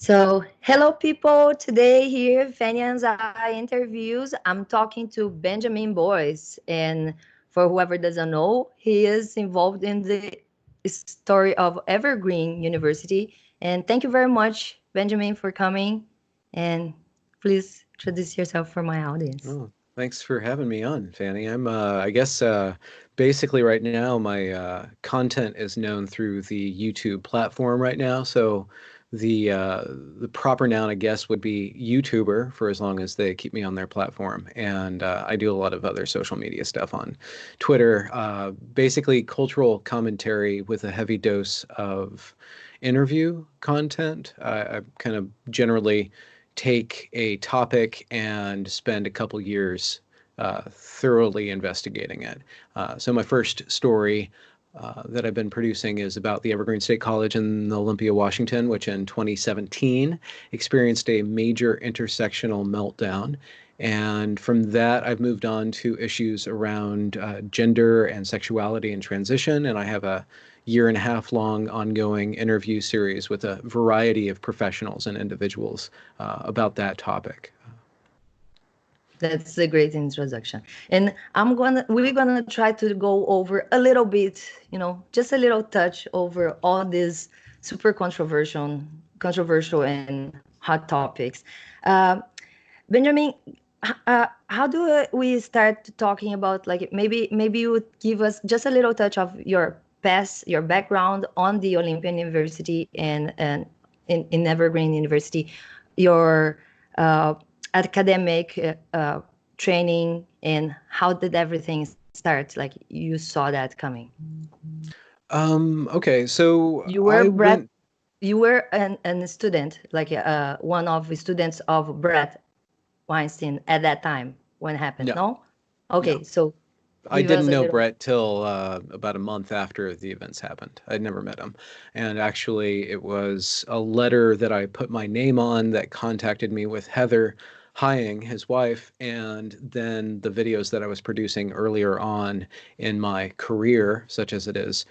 So, hello people. Today here, Fanny Anzai interviews. I'm talking to Benjamin Boyce, and for whoever doesn't know, he is involved in the story of Evergreen University. And thank you very much, Benjamin, for coming. And please introduce yourself for my audience. Oh, thanks for having me on, Fanny. I guess, basically right now my content is known through the YouTube platform right now. So the proper noun, I guess, would be YouTuber for as long as they keep me on their platform. And I do a lot of other social media stuff on Twitter, basically cultural commentary with a heavy dose of interview content. I kind of generally take a topic and spend a couple years thoroughly investigating it. So my first story that I've been producing is about the Evergreen State College in Olympia, Washington, which in 2017 experienced a major intersectional meltdown. And from that, I've moved on to issues around gender and sexuality and transition. And I have a year and a half long ongoing interview series with a variety of professionals and individuals about that topic. That's a great introduction. And we're gonna try to go over a little bit, just a little touch over all these super controversial and hot topics. Uh, Benjamin, how do we start talking about, like, maybe you would give us just a little touch of your past, your background on the Olympian University and in Evergreen University, your uh, academic training, and how did everything start? Like, you saw that coming. Okay, so You were I Brett. went. You were an student, like one of the students of Brett Weinstein at that time when it happened. No, No, no. okay. So I give us didn't a know little. Brett till about a month after the events happened. I'd never met him. And actually, it was a letter that I put my name on that contacted me with Heather Hying, his wife, and then the videos that I was producing earlier on in my career, such as it is,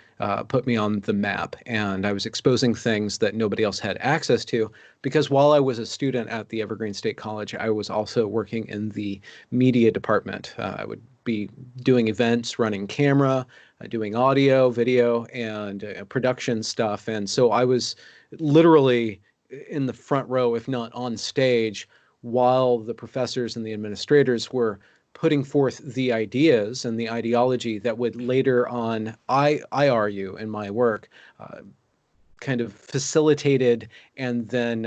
put me on the map. And I was exposing things that nobody else had access to because while I was a student at the Evergreen State College, I was also working in the media department. I would be doing events, running camera, doing audio, video, and production stuff. And so I was literally in the front row, if not on stage, while the professors and the administrators were putting forth the ideas and the ideology that would later on, I argue in my work, kind of facilitated and then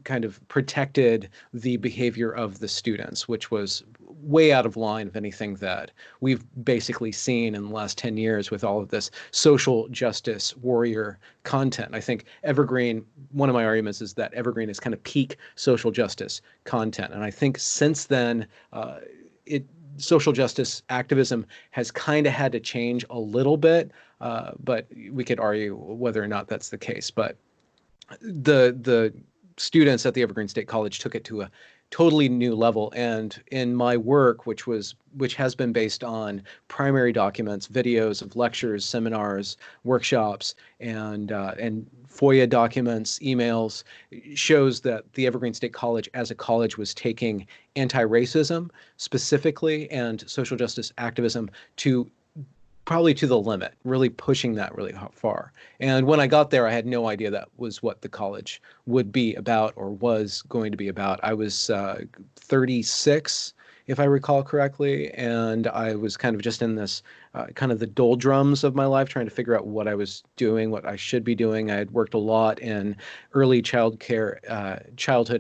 kind of protected the behavior of the students, which was way out of line of anything that we've basically seen in the last 10 years with all of this social justice warrior content. I think Evergreen, one of my arguments is that Evergreen is kind of peak social justice content. And I think since then, it social justice activism has kind of had to change a little bit, but we could argue whether or not that's the case. But the students at the Evergreen State College took it to a totally new level. And in my work, which has been based on primary documents, videos of lectures, seminars, workshops, and FOIA documents, emails, shows that the Evergreen State College as a college was taking anti-racism specifically and social justice activism to probably to the limit, really pushing that really far. And when I got there, I had no idea that was what the college would be about or was going to be about. I was 36, if I recall correctly, and I was kind of just in this kind of the doldrums of my life, trying to figure out what I was doing, what I should be doing. I had worked a lot in early childhood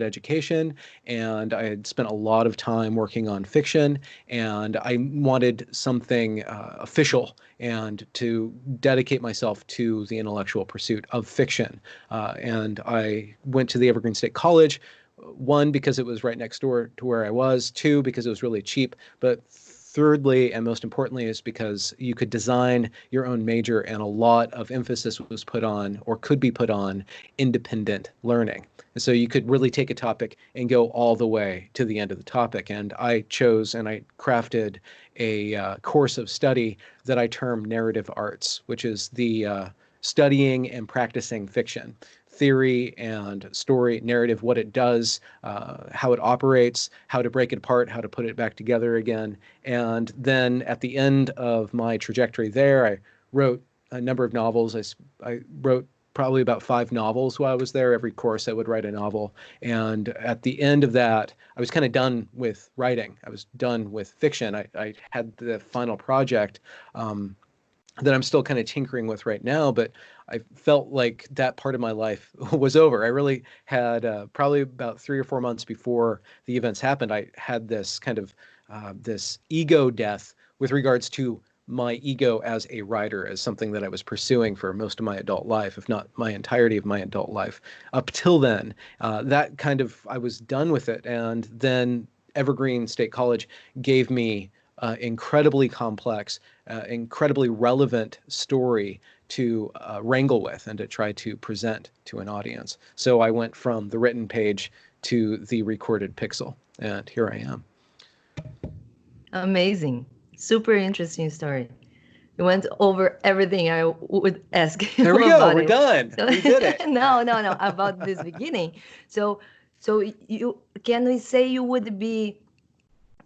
education, and I had spent a lot of time working on fiction, and I wanted something official and to dedicate myself to the intellectual pursuit of fiction. And I went to the Evergreen State College. One, because it was right next door to where I was. Two, because it was really cheap. But thirdly, and most importantly, is because you could design your own major, and a lot of emphasis was put on, or could be put on, independent learning. And so you could really take a topic and go all the way to the end of the topic. And I chose and I crafted a course of study that I term narrative arts, which is the studying and practicing fiction theory and story narrative, what it does, how it operates, how to break it apart, how to put it back together again. And then at the end of my trajectory there, I wrote a number of novels. I wrote probably about 5 novels while I was there. Every course I would write a novel. And at the end of that, I was kind of done with writing. I was done with fiction. I had the final project that I'm still kind of tinkering with right now, but I felt like that part of my life was over. I really had probably about 3 or 4 months before the events happened, I had this kind of this ego death with regards to my ego as a writer, as something that I was pursuing for most of my adult life, if not my entirety of my adult life. Up till then, that kind of, I was done with it. And then Evergreen State College gave me incredibly complex, incredibly relevant story to wrangle with and to try to present to an audience. So I went from the written page to the recorded pixel, and here I am. Amazing. Super interesting story. You went over everything I would ask you There we go. about We're it. done. So, We did it. no, about this beginning. So, so you can we say you would be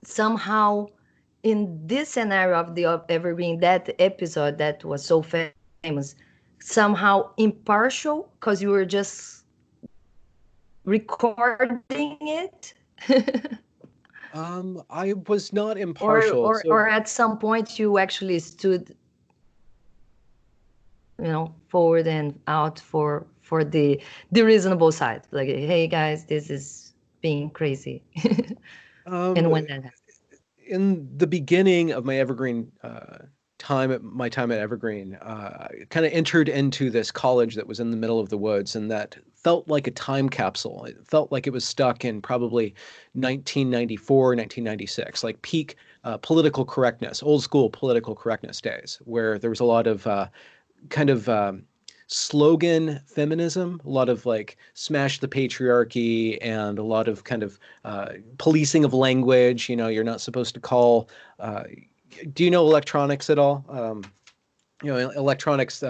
somehow in this scenario of the of Evergreen, that episode that was so famous, somehow impartial because you were just recording it? I was not impartial. Or at some point you actually stood, forward and out for the reasonable side, like, hey guys, this is being crazy. And um, when that happened. in the beginning of my Evergreen my time at Evergreen, I kind of entered into this college that was in the middle of the woods, and that felt like a time capsule. It felt like it was stuck in probably 1994, 1996, like peak political correctness, old school political correctness days, where there was a lot of kind of slogan feminism, a lot of like smash the patriarchy, and a lot of kind of policing of language. You're not supposed to call. Do you know electronics at all? Electronics.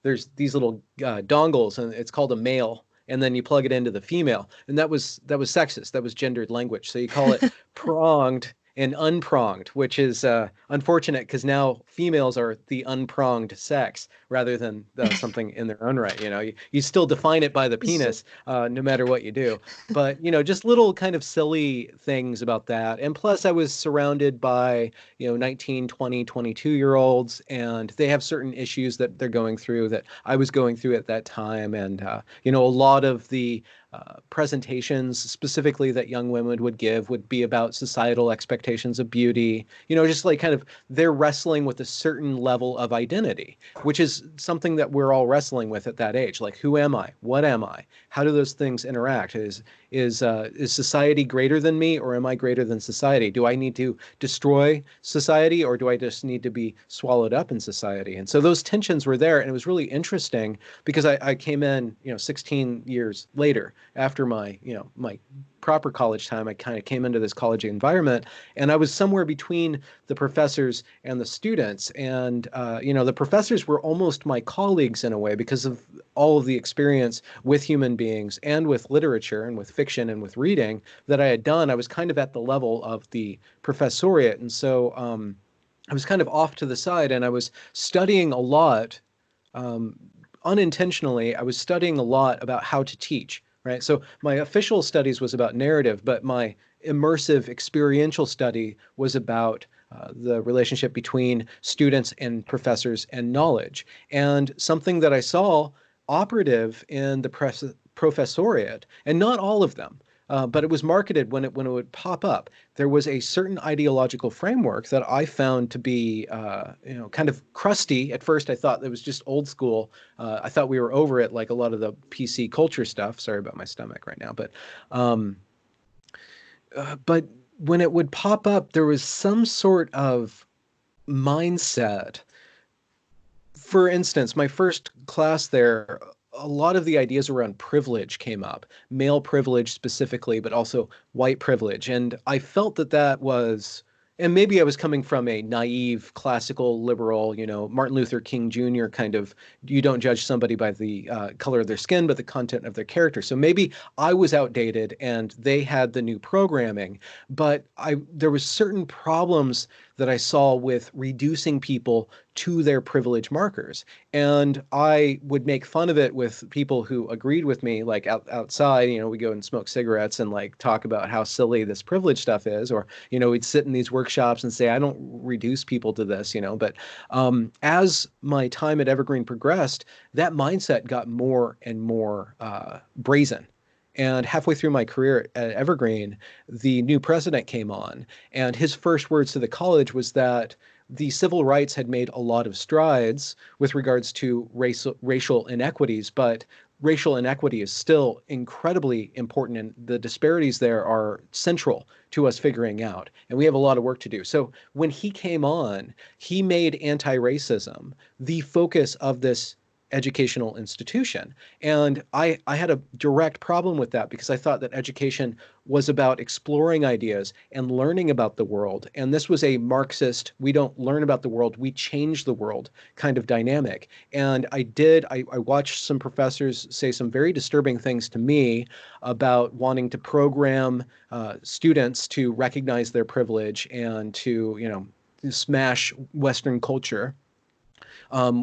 There's these little dongles, and it's called a male. And then you plug it into the female, and that was sexist. That was gendered language. So you call it pronged and unpronged, which is unfortunate because now females are the unpronged sex rather than something in their own right. You still define it by the penis, no matter what you do. But just little kind of silly things about that. And plus, I was surrounded by 19, 20, 22-year olds, and they have certain issues that they're going through that I was going through at that time. And a lot of the presentations specifically that young women would give would be about societal expectations of beauty, just like kind of they're wrestling with a certain level of identity, which is something that we're all wrestling with at that age. Like, who am I? What am I? How do those things interact? Is society greater than me, or am I greater than society? Do I need to destroy society, or do I just need to be swallowed up in society? And so those tensions were there, and it was really interesting because I came in 16 years later after my my proper college time. I kind of came into this college environment, and I was somewhere between the professors and the students. And the professors were almost my colleagues in a way because of all of the experience with human beings and with literature and with fiction and with reading that I had done. I was kind of at the level of the professoriate, and so I was kind of off to the side, and I was studying a lot. Unintentionally, I was studying a lot about how to teach. Right. So my official studies was about narrative, but my immersive experiential study was about the relationship between students and professors and knowledge. And something that I saw operative in the professoriate, and not all of them, but it was marketed when it would pop up. There was a certain ideological framework that I found to be, kind of crusty. At first, I thought it was just old school. I thought we were over it, like a lot of the PC culture stuff. Sorry about my stomach right now, but when it would pop up, there was some sort of mindset. For instance, my first class there, a lot of the ideas around privilege came up, male privilege specifically, but also white privilege. And I felt that was and maybe I was coming from a naive classical liberal, Martin Luther King Jr. kind of, you don't judge somebody by the color of their skin, but the content of their character. So maybe I was outdated and they had the new programming, but there was certain problems that I saw with reducing people to their privilege markers. And I would make fun of it with people who agreed with me, like outside, we go and smoke cigarettes and like talk about how silly this privilege stuff is, or, we'd sit in these workshops and say, I don't reduce people to this, but as my time at Evergreen progressed, that mindset got more and more brazen. And halfway through my career at Evergreen, the new president came on, and his first words to the college was that the civil rights had made a lot of strides with regards to racial inequities, but racial inequity is still incredibly important, and the disparities there are central to us figuring out. And we have a lot of work to do. So when he came on, he made anti-racism the focus of this educational institution. And I had a direct problem with that because I thought that education was about exploring ideas and learning about the world. And this was a Marxist, we don't learn about the world, we change the world kind of dynamic. And I watched some professors say some very disturbing things to me about wanting to program students to recognize their privilege and to, smash Western culture.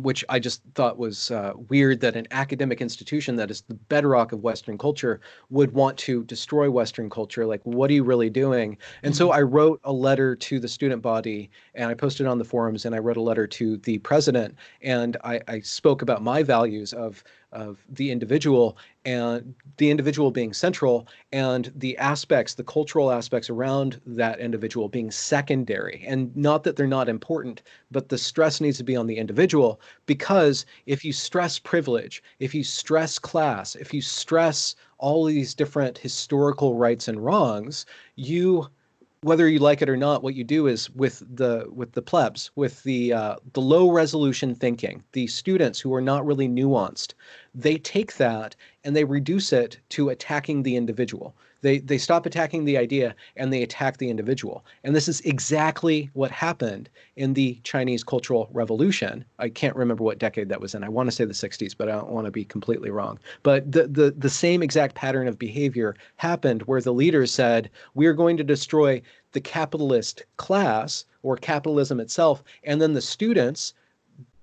Which I just thought was weird that an academic institution that is the bedrock of Western culture would want to destroy Western culture. Like, what are you really doing? And so I wrote a letter to the student body, and I posted on the forums, and I wrote a letter to the president, and I spoke about my values of the individual, and the individual being central, and the cultural aspects around that individual being secondary. And not that they're not important, but the stress needs to be on the individual, because if you stress privilege, if you stress class, if you stress all these different historical rights and wrongs, whether you like it or not, what you do is with the plebs, with the low resolution thinking, the students who are not really nuanced, they take that and they reduce it to attacking the individual. They stop attacking the idea and they attack the individual. And this is exactly what happened in the Chinese Cultural Revolution. I can't remember what decade that was in. I want to say the 60s, but I don't want to be completely wrong. But the same exact pattern of behavior happened where the leaders said, we are going to destroy the capitalist class or capitalism itself. And then the students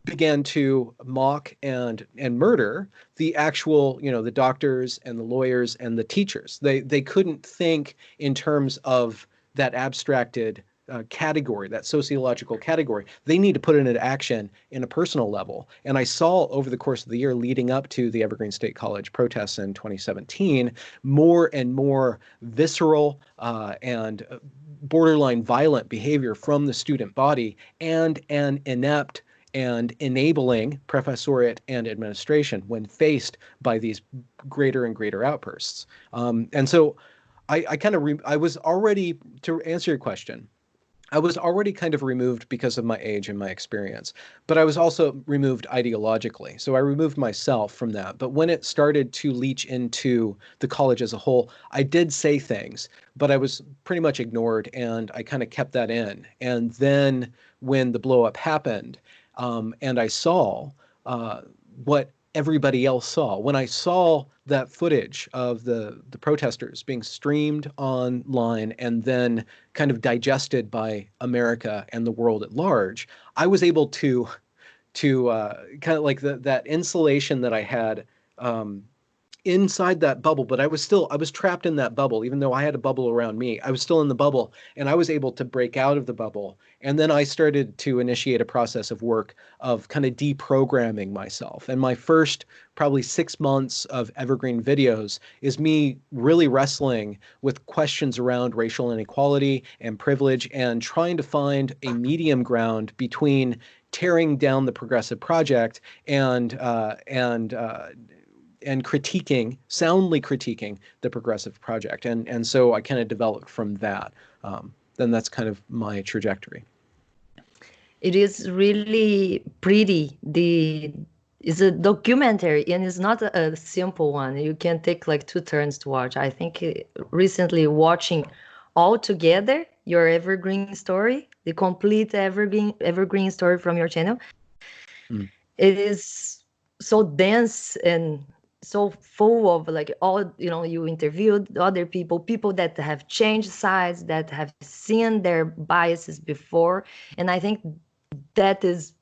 began to mock and murder the actual, the doctors and the lawyers and the teachers. They couldn't think in terms of that abstracted category, that sociological category. They need to put it into action in a personal level. And I saw over the course of the year leading up to the Evergreen State College protests in 2017, more and more visceral and borderline violent behavior from the student body, and an inept and enabling professoriate and administration when faced by these greater and greater outbursts. And so I was already, to answer your question, I was already kind of removed because of my age and my experience, but I was also removed ideologically. So I removed myself from that. But when it started to leach into the college as a whole, I did say things, but I was pretty much ignored, and I kind of kept that in. And then when the blow up happened, and I saw what everybody else saw. When I saw that footage of the protesters being streamed online and then kind of digested by America and the world at large, I was able to kind of like that insulation that I had inside that bubble, but I was trapped in that bubble. Even though I had a bubble around me, I was still in the bubble, and I was able to break out of the bubble. And then I started to initiate a process of work of kind of deprogramming myself. And my first probably 6 months of Evergreen videos is me really wrestling with questions around racial inequality and privilege, and trying to find a medium ground between tearing down the progressive project and soundly critiquing the progressive project. And so I kind of developed from that. Then that's kind of my trajectory. It is really pretty. It's a documentary, and it's not a simple one. You can take like two turns to watch. I think recently watching all together your evergreen story, the complete evergreen story from your channel. Mm. It is so dense and so full of like all, you interviewed other people that have changed sides, that have seen their biases before. And I think that is,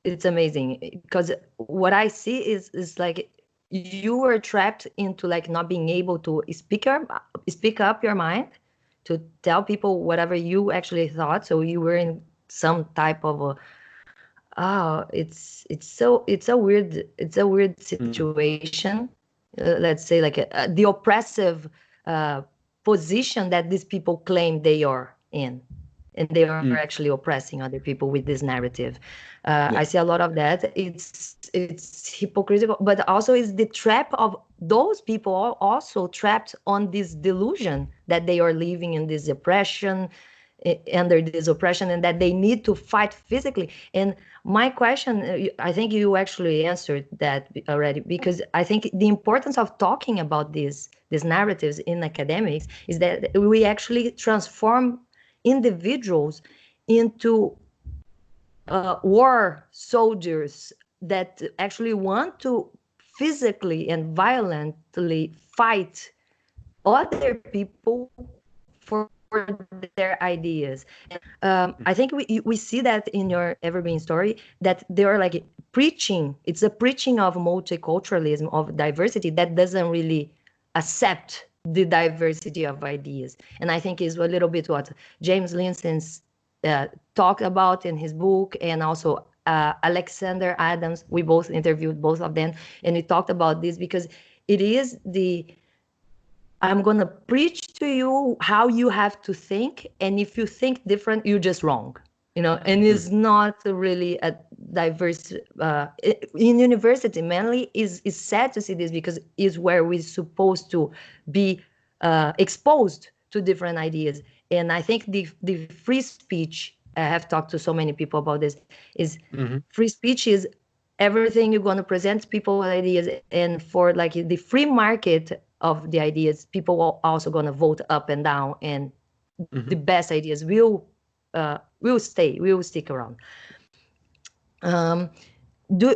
it's amazing, because what I see is like you were trapped into like not being able to speak up your mind, to tell people whatever you actually thought. So you were in some type of a, it's a weird Mm. situation. Let's say like the oppressive uh, position that these people claim they are in, and they are Mm. actually oppressing other people with this narrative. I Yeah. see a lot of that. It's hypocritical, but also is the trap of those people are also trapped on this delusion that they are living in this oppression, under this oppression, and that they need to fight physically. And my question, I think you actually answered that already, because I think the importance of talking about these narratives in academics is that we actually transform individuals into war soldiers that actually want to physically and violently fight other people for their ideas. And I think we see that in your evergreen story, that they are like preaching, it's a preaching of multiculturalism, of diversity, that doesn't really accept the diversity of ideas. And I think is a little bit what James Linson's talked about in his book, and also Alexander Adams. We both interviewed both of them, and we talked about this because it is the, I'm going to preach to you how you have to think. And if you think different, you're just wrong. And Mm. it's not really a diverse, in university mainly is sad to see this, because is where we're supposed to be exposed to different ideas. And I think the free speech, I have talked to so many people about this, is Mm-hmm. free speech is everything you're going to present people with ideas, and for like the free market of the ideas, people are also going to vote up and down, and Mm-hmm. the best ideas will stick around. um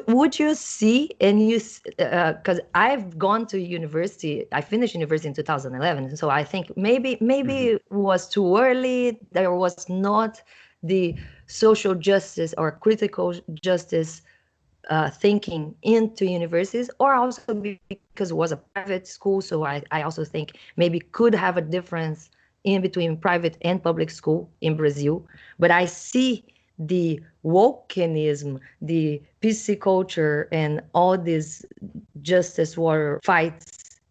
would you see, and you, because I've gone to university, I finished university in 2011, so I think maybe Mm-hmm. it was too early, there was not the social justice or critical justice thinking into universities, or also because it was a private school. So I also think maybe could have a difference in between private and public school in Brazil. But I see the wokeism, the PC culture, and all these justice war fights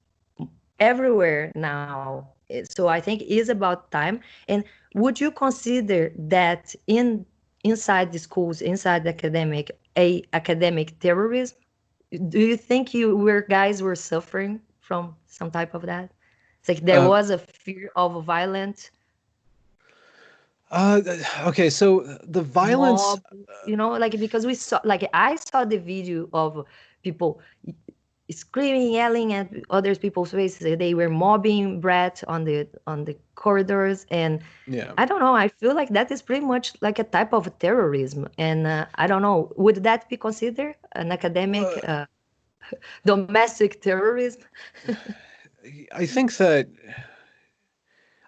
everywhere now. So I think it is about time. And would you consider that inside the schools, inside the academic terrorism? Do you think you were guys were suffering from some type of that? It's like there Uh, was a fear of a violent uh, okay, so the violence. mob, like because we saw, like I saw the video of people screaming, yelling at other people's faces. They were mobbing Brett on the corridors, and Yeah. I don't know. I feel like that is pretty much like a type of terrorism, and I don't know. Would that be considered an academic Well, domestic terrorism? I think that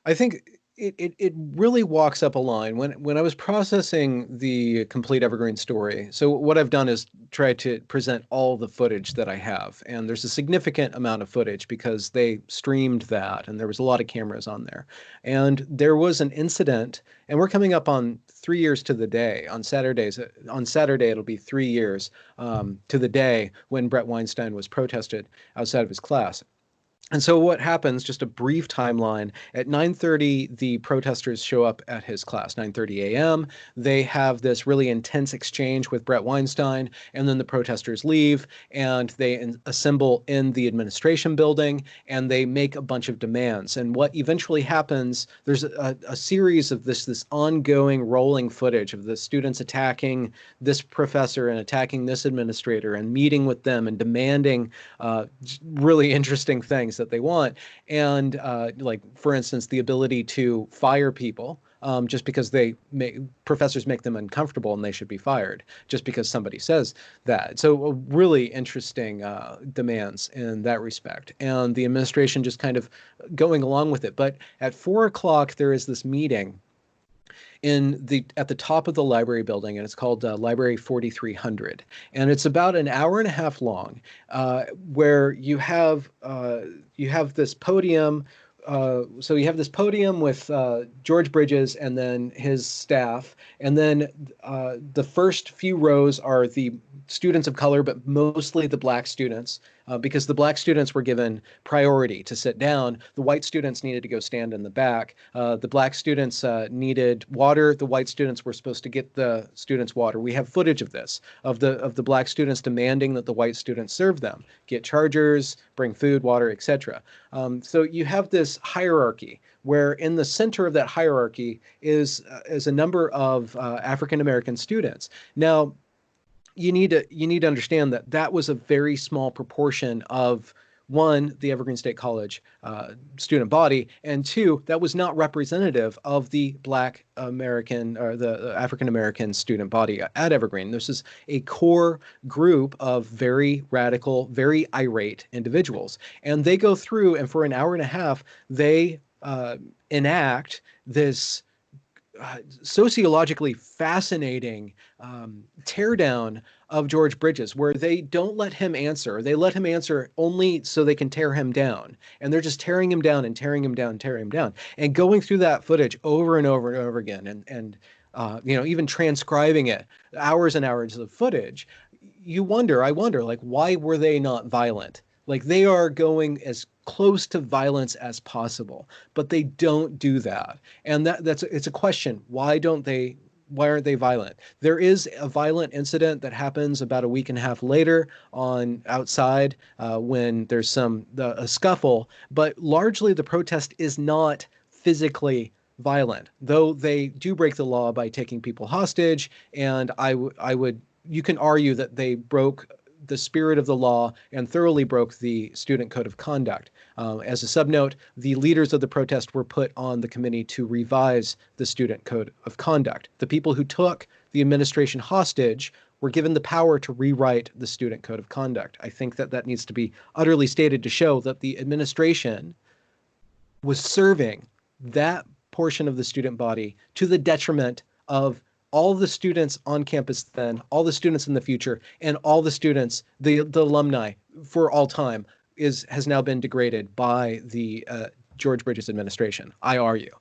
I think it really walks up a line when I was processing the complete Evergreen story. So what I've done is try to present all the footage that I have, and there's a significant amount of footage because they streamed that, and there was a lot of cameras on there. And there was an incident, and we're coming up on 3 years to the day on Saturdays. On Saturday, it'll be 3 years to the day when Brett Weinstein was protested outside of his class. And so what happens, just a brief timeline, at 9:30 the protesters show up at his class, 9:30 a.m. They have this really intense exchange with Brett Weinstein, and then the protesters leave and they assemble in the administration building and they make a bunch of demands. And what eventually happens, there's a series of this ongoing rolling footage of the students attacking this professor and attacking this administrator and meeting with them and demanding really interesting things that they want. And like, for instance, the ability to fire people just because professors make them uncomfortable and they should be fired just because somebody says that. So really interesting demands in that respect. And the administration just kind of going along with it. But at 4 o'clock, there is this meeting at the top of the library building, and it's called Library 4300, and it's about an hour and a half long, where you have this podium. So you have this podium with George Bridges and then his staff, and then the first few rows are the students of color, but mostly the black students, because the black students were given priority to sit down. The white students needed to go stand in the back. The black students needed water. The white students were supposed to get the students water. We have footage of this, of the black students demanding that the white students serve them, get chargers, bring food, water, etc. So you have this hierarchy where in the center of that hierarchy is a number of African American students. Now, you need to understand that that was a very small proportion of, one, the Evergreen State College student body, and two, that was not representative of the Black American or the African American student body at Evergreen. This is a core group of very radical, very irate individuals, and they go through, and for an hour and a half, they enact this sociologically fascinating teardown of George Bridges, where they don't let him answer. They let him answer only so they can tear him down. And they're just tearing him down and tearing him down and tearing him down. And going through that footage over and over and over again, and even transcribing it, hours and hours of footage, I wonder, like, why were they not violent? Like, they are going as close to violence as possible, but they don't do that. And it's a question. Why aren't they violent? There is a violent incident that happens about a week and a half later on outside when there's a scuffle, but largely the protest is not physically violent, though they do break the law by taking people hostage. And you can argue that they broke the spirit of the law and thoroughly broke the student code of conduct. As a subnote, the leaders of the protest were put on the committee to revise the student code of conduct. The people who took the administration hostage were given the power to rewrite the student code of conduct. I think that needs to be utterly stated to show that the administration was serving that portion of the student body to the detriment of all the students on campus then, all the students in the future, and all the students, the alumni for all time, has now been degraded by the George Bridges administration. I argue.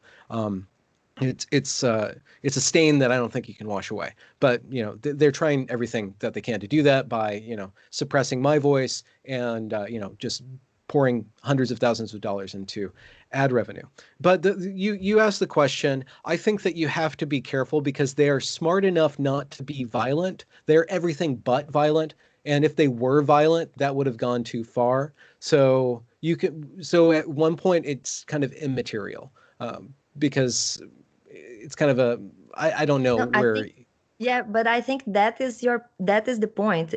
It's a stain that I don't think you can wash away. But they're trying everything that they can to do that by suppressing my voice and just pouring hundreds of thousands of dollars into ad revenue. But you asked the question. I think that you have to be careful because they are smart enough not to be violent. They're everything but violent. And if they were violent, that would have gone too far. So at one point it's kind of immaterial because it's kind of I don't know No, where. yeah, but I think that is the point.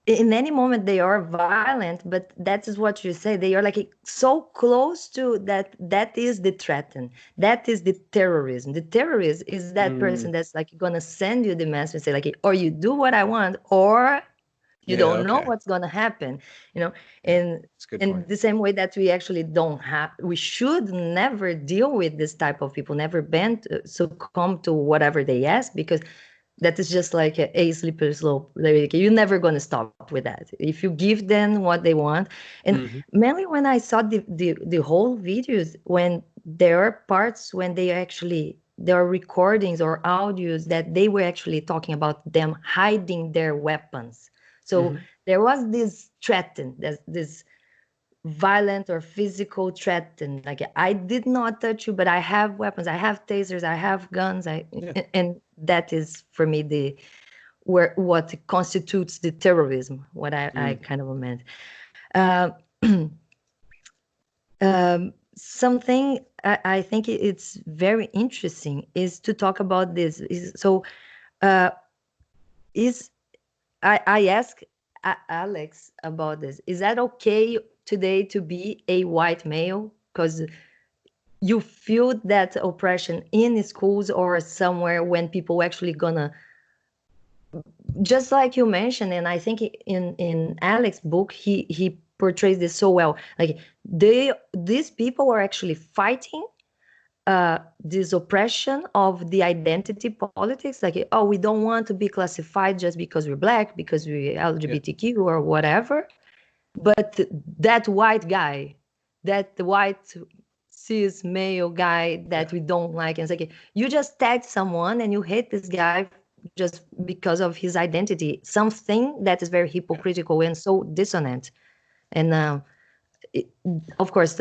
In any moment they are violent, but that is what you say. They are like so close to that. That is the threaten. That is the terrorism. The terrorist is that person that's like gonna send you the message, say like, or you do what I want, or you Yeah, don't know okay. what's gonna happen. Yeah, And that's a good in point. the same way that we actually don't have, we should never deal with this type of people, never bend, succumb to whatever they ask, because that is just like a slippery slope. Like, you're never going to stop with that if you give them what they want. And Mm-hmm. mainly when I saw the whole videos, when there are parts when there are recordings or audios that they were actually talking about them hiding their weapons. So Mm-hmm. there was this threaten, this violent or physical threat, and like, I did not touch you, but I have weapons, I have tasers, I have guns. Yeah. And that is for me what constitutes the terrorism, what I Mm-hmm. kind of meant. uh, Something I think it's very interesting is to talk about this. Uh, is I ask Alex about this. Is that okay today to be a white male? Because you feel that oppression in schools or somewhere when people actually gonna, just like you mentioned, and I think in Alex's book he portrays this so well. Like these people are actually fighting this oppression of the identity politics. Like, oh, we don't want to be classified just because we're black, because we're Yeah. LGBTQ or whatever. But that white guy, that white cis male guy Yeah. that we don't like, and it's like you just tag someone and you hate this guy just because of his identity, something that is very Yeah. hypocritical and so dissonant. And it, of course,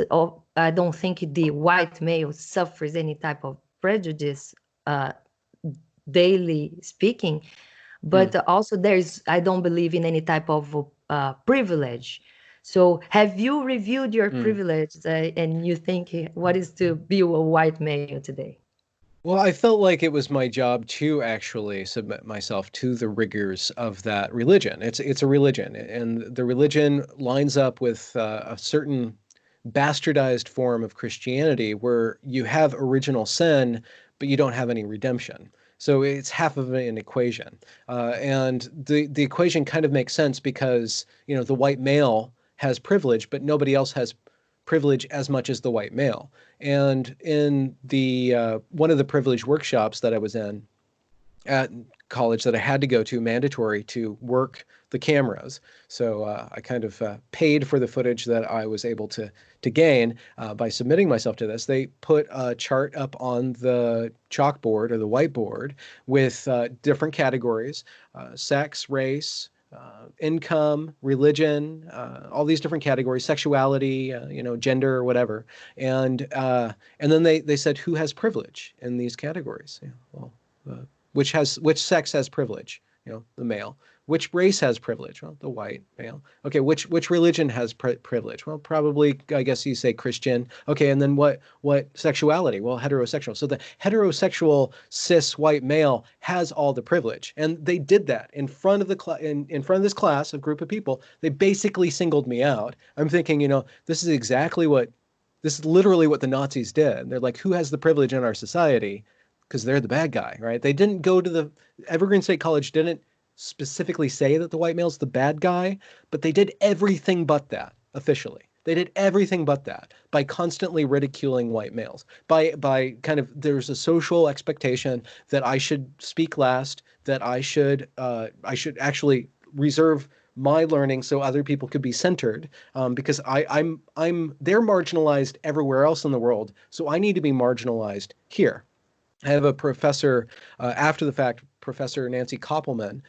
I don't think the white male suffers any type of prejudice, uh, daily speaking, Mm. but also I don't believe in any type of privilege. So have you reviewed your Mm. privilege, and you think what is to be a white male today? Well, I felt like it was my job to actually submit myself to the rigors of that religion. It's a religion, and the religion lines up with a certain bastardized form of Christianity where you have original sin, but you don't have any redemption. So it's half of an equation, and the equation kind of makes sense because the white male has privilege, but nobody else has privilege as much as the white male. And in the one of the privilege workshops that I was in at college that I had to go to, mandatory to work the cameras. So I kind of paid for the footage that I was able to gain by submitting myself to this. They put a chart up on the chalkboard or the whiteboard with different categories: sex, race, income, religion, all these different categories, sexuality, gender or whatever. And then they said who has privilege in these categories. Yeah, well, uh, which sex has privilege? The male. Which race has privilege? Well, the white male. Okay, which religion has privilege? Well, probably I guess you say Christian. Okay, and then what sexuality? Well, heterosexual. So the heterosexual cis white male has all the privilege, and they did that in front of the in front of this class, a group of people. They basically singled me out. I'm thinking, this is exactly what this is literally what the Nazis did. They're like, who has the privilege in our society? Because they're the bad guy, right? They didn't go to the Evergreen State College didn't specifically say that the white male's the bad guy, but they did everything but that officially. They did everything but that by constantly ridiculing white males. By kind of there's a social expectation that I should speak last, that I should actually reserve my learning so other people could be centered, because they're marginalized everywhere else in the world, so I need to be marginalized here. I have a professor, after the fact, Professor Nancy Koppelman.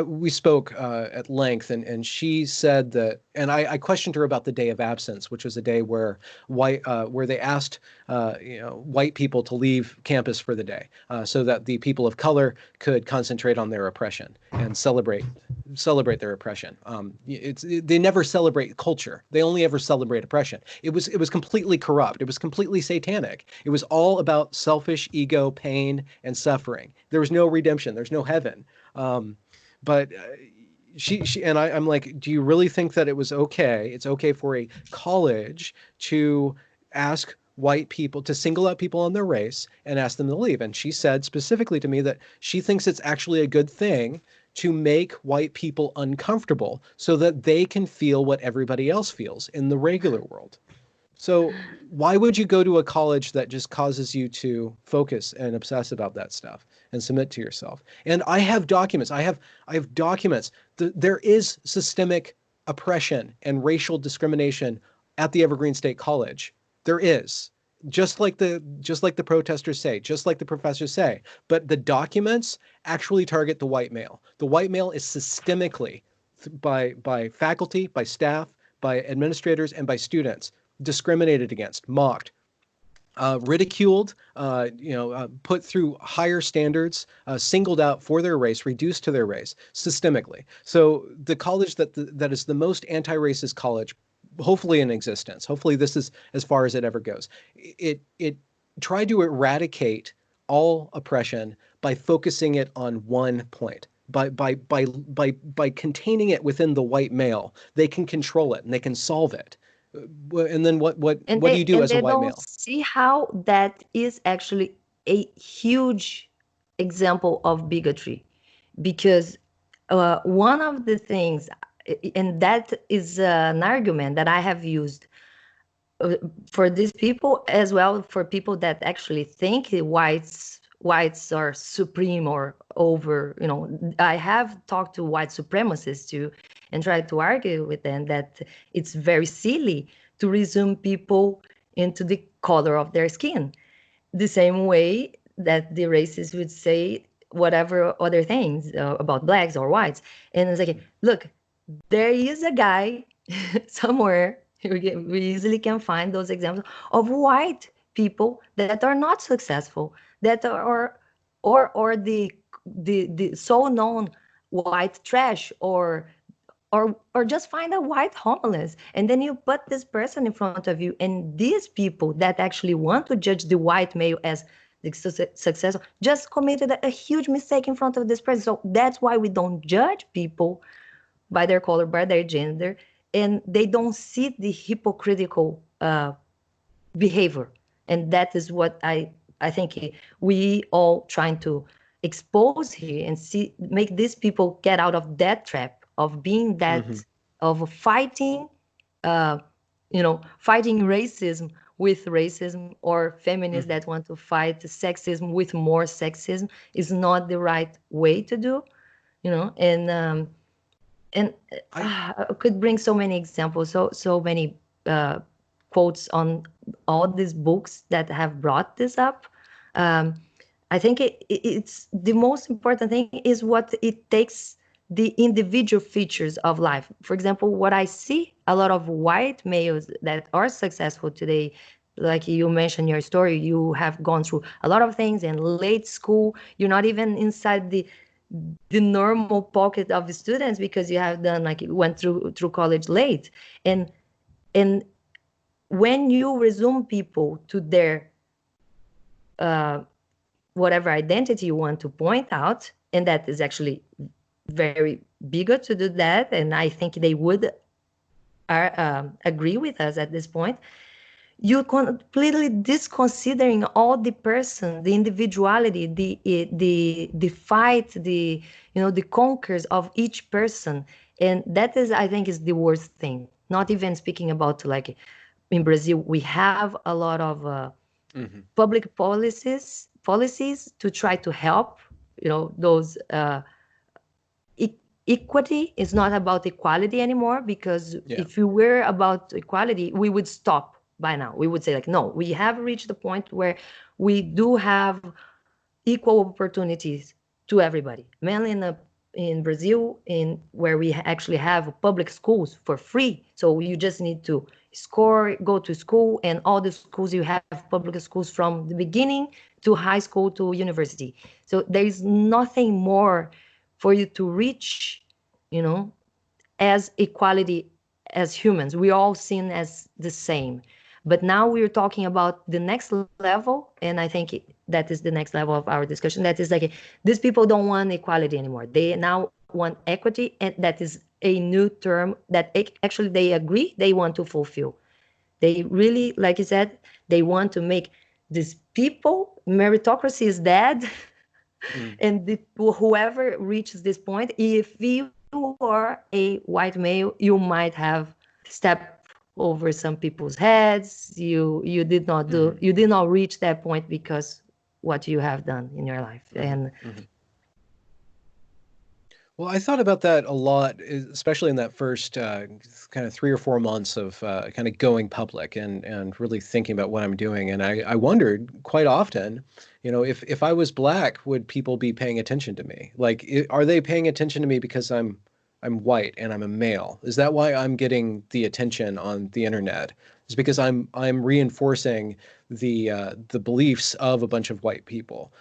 We spoke at length, and she said that, and I questioned her about the day of absence, which was a day where where they asked white people to leave campus for the day, so that the people of color could concentrate on their oppression and celebrate their oppression. They never celebrate culture. They only ever celebrate oppression. It was completely corrupt. It was completely satanic. It was all about selfish ego, pain, and suffering. There was no redemption. There's no heaven. But she and I'm like, do you really think that it was okay? It's okay for a college to ask white people to single out people on their race and ask them to leave. And she said specifically to me that she thinks it's actually a good thing to make white people uncomfortable so that they can feel what everybody else feels in the regular world. So why would you go to a college that just causes you to focus and obsess about that stuff and submit to yourself? And I have documents. I have documents. There is systemic oppression and racial discrimination at the Evergreen State College. There is. Just like the protesters say, just like the professors say. But the documents actually target the white male. The white male is systemically, by faculty, by staff, by administrators, and by students, discriminated against, mocked, ridiculed, put through higher standards, singled out for their race, reduced to their race systemically. So the college that is the most anti-racist college, hopefully in existence, hopefully this is as far as it ever goes. It tried to eradicate all oppression by focusing it on one point. By containing it within the white male, they can control it and they can solve it. And then and what do you do as a they white don't male? see how that is actually a huge example of bigotry, because one of the things, and that is an argument that I have used for these people, as well for people that actually think whites are supreme or over, I have talked to white supremacists too, and tried to argue with them that it's very silly to resume people into the color of their skin, the same way that the racists would say whatever other things about blacks or whites. And it's like, look, there is a guy somewhere, we easily can find those examples of white people that are not successful, that are, or the so known white trash, or just find a white homeless, and then you put this person in front of you, and these people that actually want to judge the white male as the successful just committed a huge mistake in front of this person. So that's why we don't judge people by their color, by their gender, and they don't see the hypocritical behavior. And that is what I think we all trying to expose here and see, make these people get out of that trap of being Hmm. that, of fighting, uh, fighting racism with racism, or feminists Hmm. that want to fight sexism with more sexism, is not the right way to do, and I I could bring so many examples, so many uh, quotes on all these books that have brought this up. Um, I think it's the most important thing is what it takes, the individual features of life. For example, what I see a lot of white males that are successful today, like you mentioned your story, you have gone through a lot of things in late school. You're not even inside the normal pocket of the students because you have done, like, you went through college late, and when you resume people to their uh, whatever identity you want to point out, and that is actually very bigot to do that, and I think they would agree with us at this point. You completely disconsidering all the person, the individuality, the fight, the conquers of each person, and that is, I think, is the worst thing. Not even speaking about, like, in Brazil, we have a lot of hmm public policies to try to help, those equity is not about equality anymore, because Yeah. if we were about equality, we would stop by now. We would say, like, no, we have reached the point where we do have equal opportunities to everybody, mainly in Brazil, in where we actually have public schools for free. So you just need to score, go to school, and all the schools, you have public schools from the beginning to high school to university. So there is nothing more for you to reach, you know, as equality as humans. We're all seen as the same. But now we're talking about the next level, and I think that is the next level of our discussion. That is, like, these people don't want equality anymore. They now want equity, and that is a new term that actually they agree they want to fulfill. They really, like you said, they want to make these people, meritocracy is dead. Mm. And whoever reaches this point, if you are a white male, you might have stepped over some people's heads. Hmm. You did not reach that point because what you have done in your life. Hmm. And Hmm. Well, I thought about that a lot, especially in that first kind of 3 or 4 months of kind of going public and really thinking about what I'm doing. And I wondered quite often, if I was black, would people be paying attention to me? Like, are they paying attention to me because I'm white and I'm a male? Is that why I'm getting the attention on the internet? Is because I'm reinforcing the beliefs of a bunch of white people.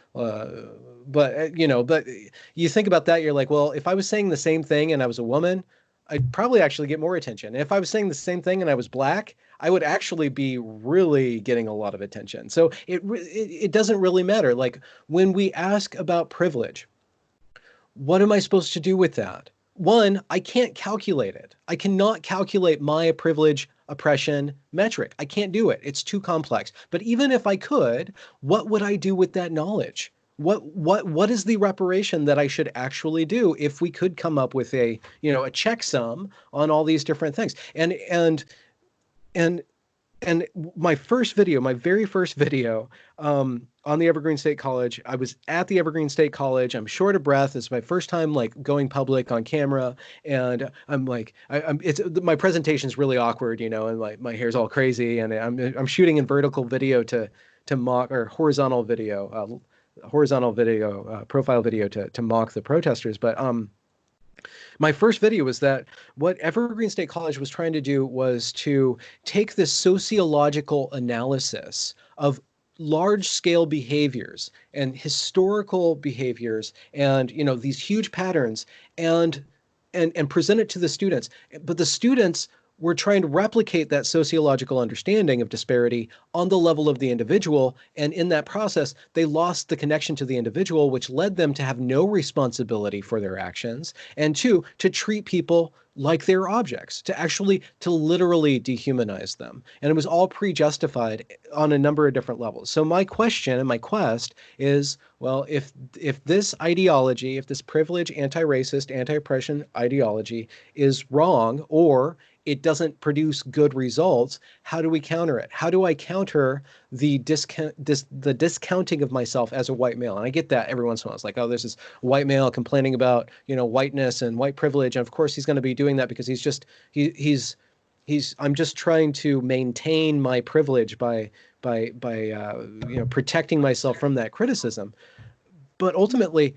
But you think about that, you're like, well, if I was saying the same thing and I was a woman, I'd probably actually get more attention. And if I was saying the same thing and I was black, I would actually be really getting a lot of attention. So it doesn't really matter. Like, when we ask about privilege, what am I supposed to do with that? One, I can't calculate it. I cannot calculate my privilege oppression metric. I can't do it. It's too complex. But even if I could, what would I do with that knowledge? What is the reparation that I should actually do if we could come up with a, a checksum on all these different things? And and my first video, my very first video, on the Evergreen State College, I was at the Evergreen State College. I'm short of breath. It's my first time like going public on camera, and I'm like, it's my presentation's really awkward, and my hair's all crazy, and I'm shooting in vertical video to mock, or horizontal video, profile video to mock the protesters, but my first video was that what Evergreen State College was trying to do was to take this sociological analysis of large scale behaviors and historical behaviors and these huge patterns and present it to the students. But the students were trying to replicate that sociological understanding of disparity on the level of the individual. And in that process, they lost the connection to the individual, which led them to have no responsibility for their actions. And two, to treat people like they're objects, to literally dehumanize them. And it was all pre-justified on a number of different levels. So my question and my quest is, well, if this ideology, if this privilege, anti-racist, anti-oppression ideology is wrong, or it doesn't produce good results, how do we counter it? How do I counter the discounting of myself as a white male? And I get that every once in a while. It's like, oh, there's this white male complaining about, whiteness and white privilege. And of course he's going to be doing that because I'm just trying to maintain my privilege by protecting myself from that criticism. But ultimately,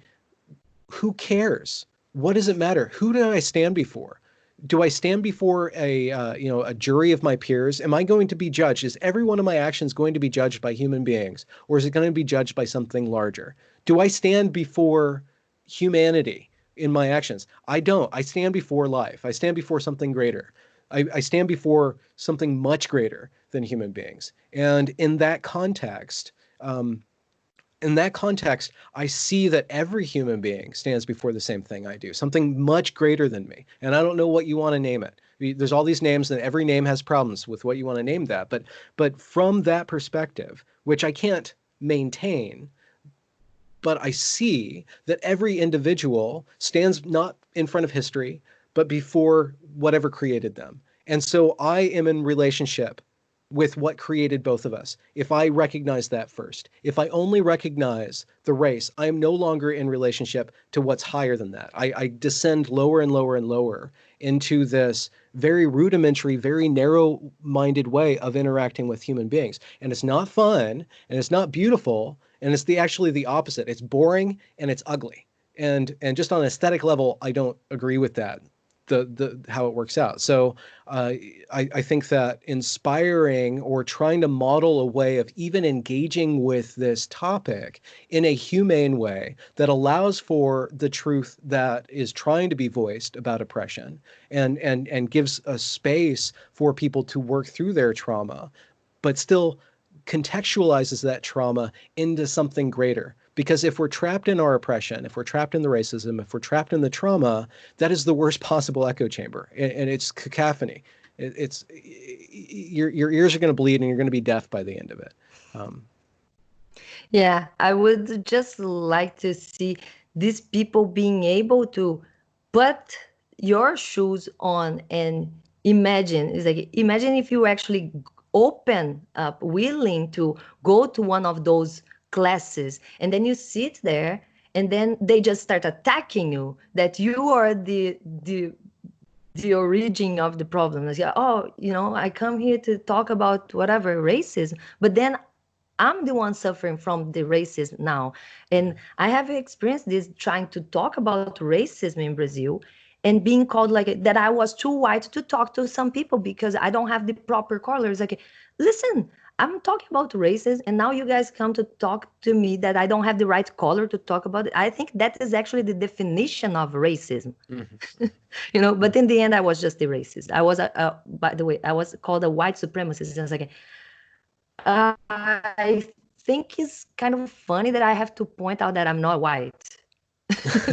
who cares? What does it matter? Who do I stand before? Do I stand before a jury of my peers? Am I going to be judged? Is every one of my actions going to be judged by human beings, or is it going to be judged by something larger? Do I stand before humanity in my actions? I don't. I stand before life. I stand before something greater. I stand before something much greater than human beings. And in that context, I see that every human being stands before the same thing I do, something much greater than me. And I don't know what you want to name it. There's all these names, and every name has problems with what you want to name that. But from that perspective, which I can't maintain, but I see that every individual stands not in front of history, but before whatever created them. And so I am in relationship with what created both of us. If I recognize that first, if I only recognize the race, I am no longer in relationship to what's higher than that. I descend lower and lower and lower into this very rudimentary, very narrow-minded way of interacting with human beings. And it's not fun, and it's not beautiful, and it's actually the opposite. It's boring and it's ugly. And just on an aesthetic level, I don't agree with that. How it works out. So I think that inspiring or trying to model a way of even engaging with this topic in a humane way that allows for the truth that is trying to be voiced about oppression and gives a space for people to work through their trauma, but still contextualizes that trauma into something greater. Because if we're trapped in our oppression, if we're trapped in the racism, if we're trapped in the trauma, that is the worst possible echo chamber, and it's cacophony. It's your ears are going to bleed, and you're going to be deaf by the end of it. Yeah, I would just like to see these people being able to put your shoes on and imagine. It's like, imagine if you actually open up, willing to go to one of those classes, and then you sit there, and then they just start attacking you, that you are the origin of the problem. It's like, oh, I come here to talk about whatever racism, but then I'm the one suffering from the racism now. And I have experienced this, trying to talk about racism in Brazil and being called like that I was too white to talk to some people because I don't have the proper colors. Like, listen, I'm talking about racism, and now you guys come to talk to me that I don't have the right color to talk about it. I think that is actually the definition of racism. Mm-hmm. But in the end, I was just the racist. I was, by the way, I was called a white supremacist. And I was like, I think it's kind of funny that I have to point out that I'm not white.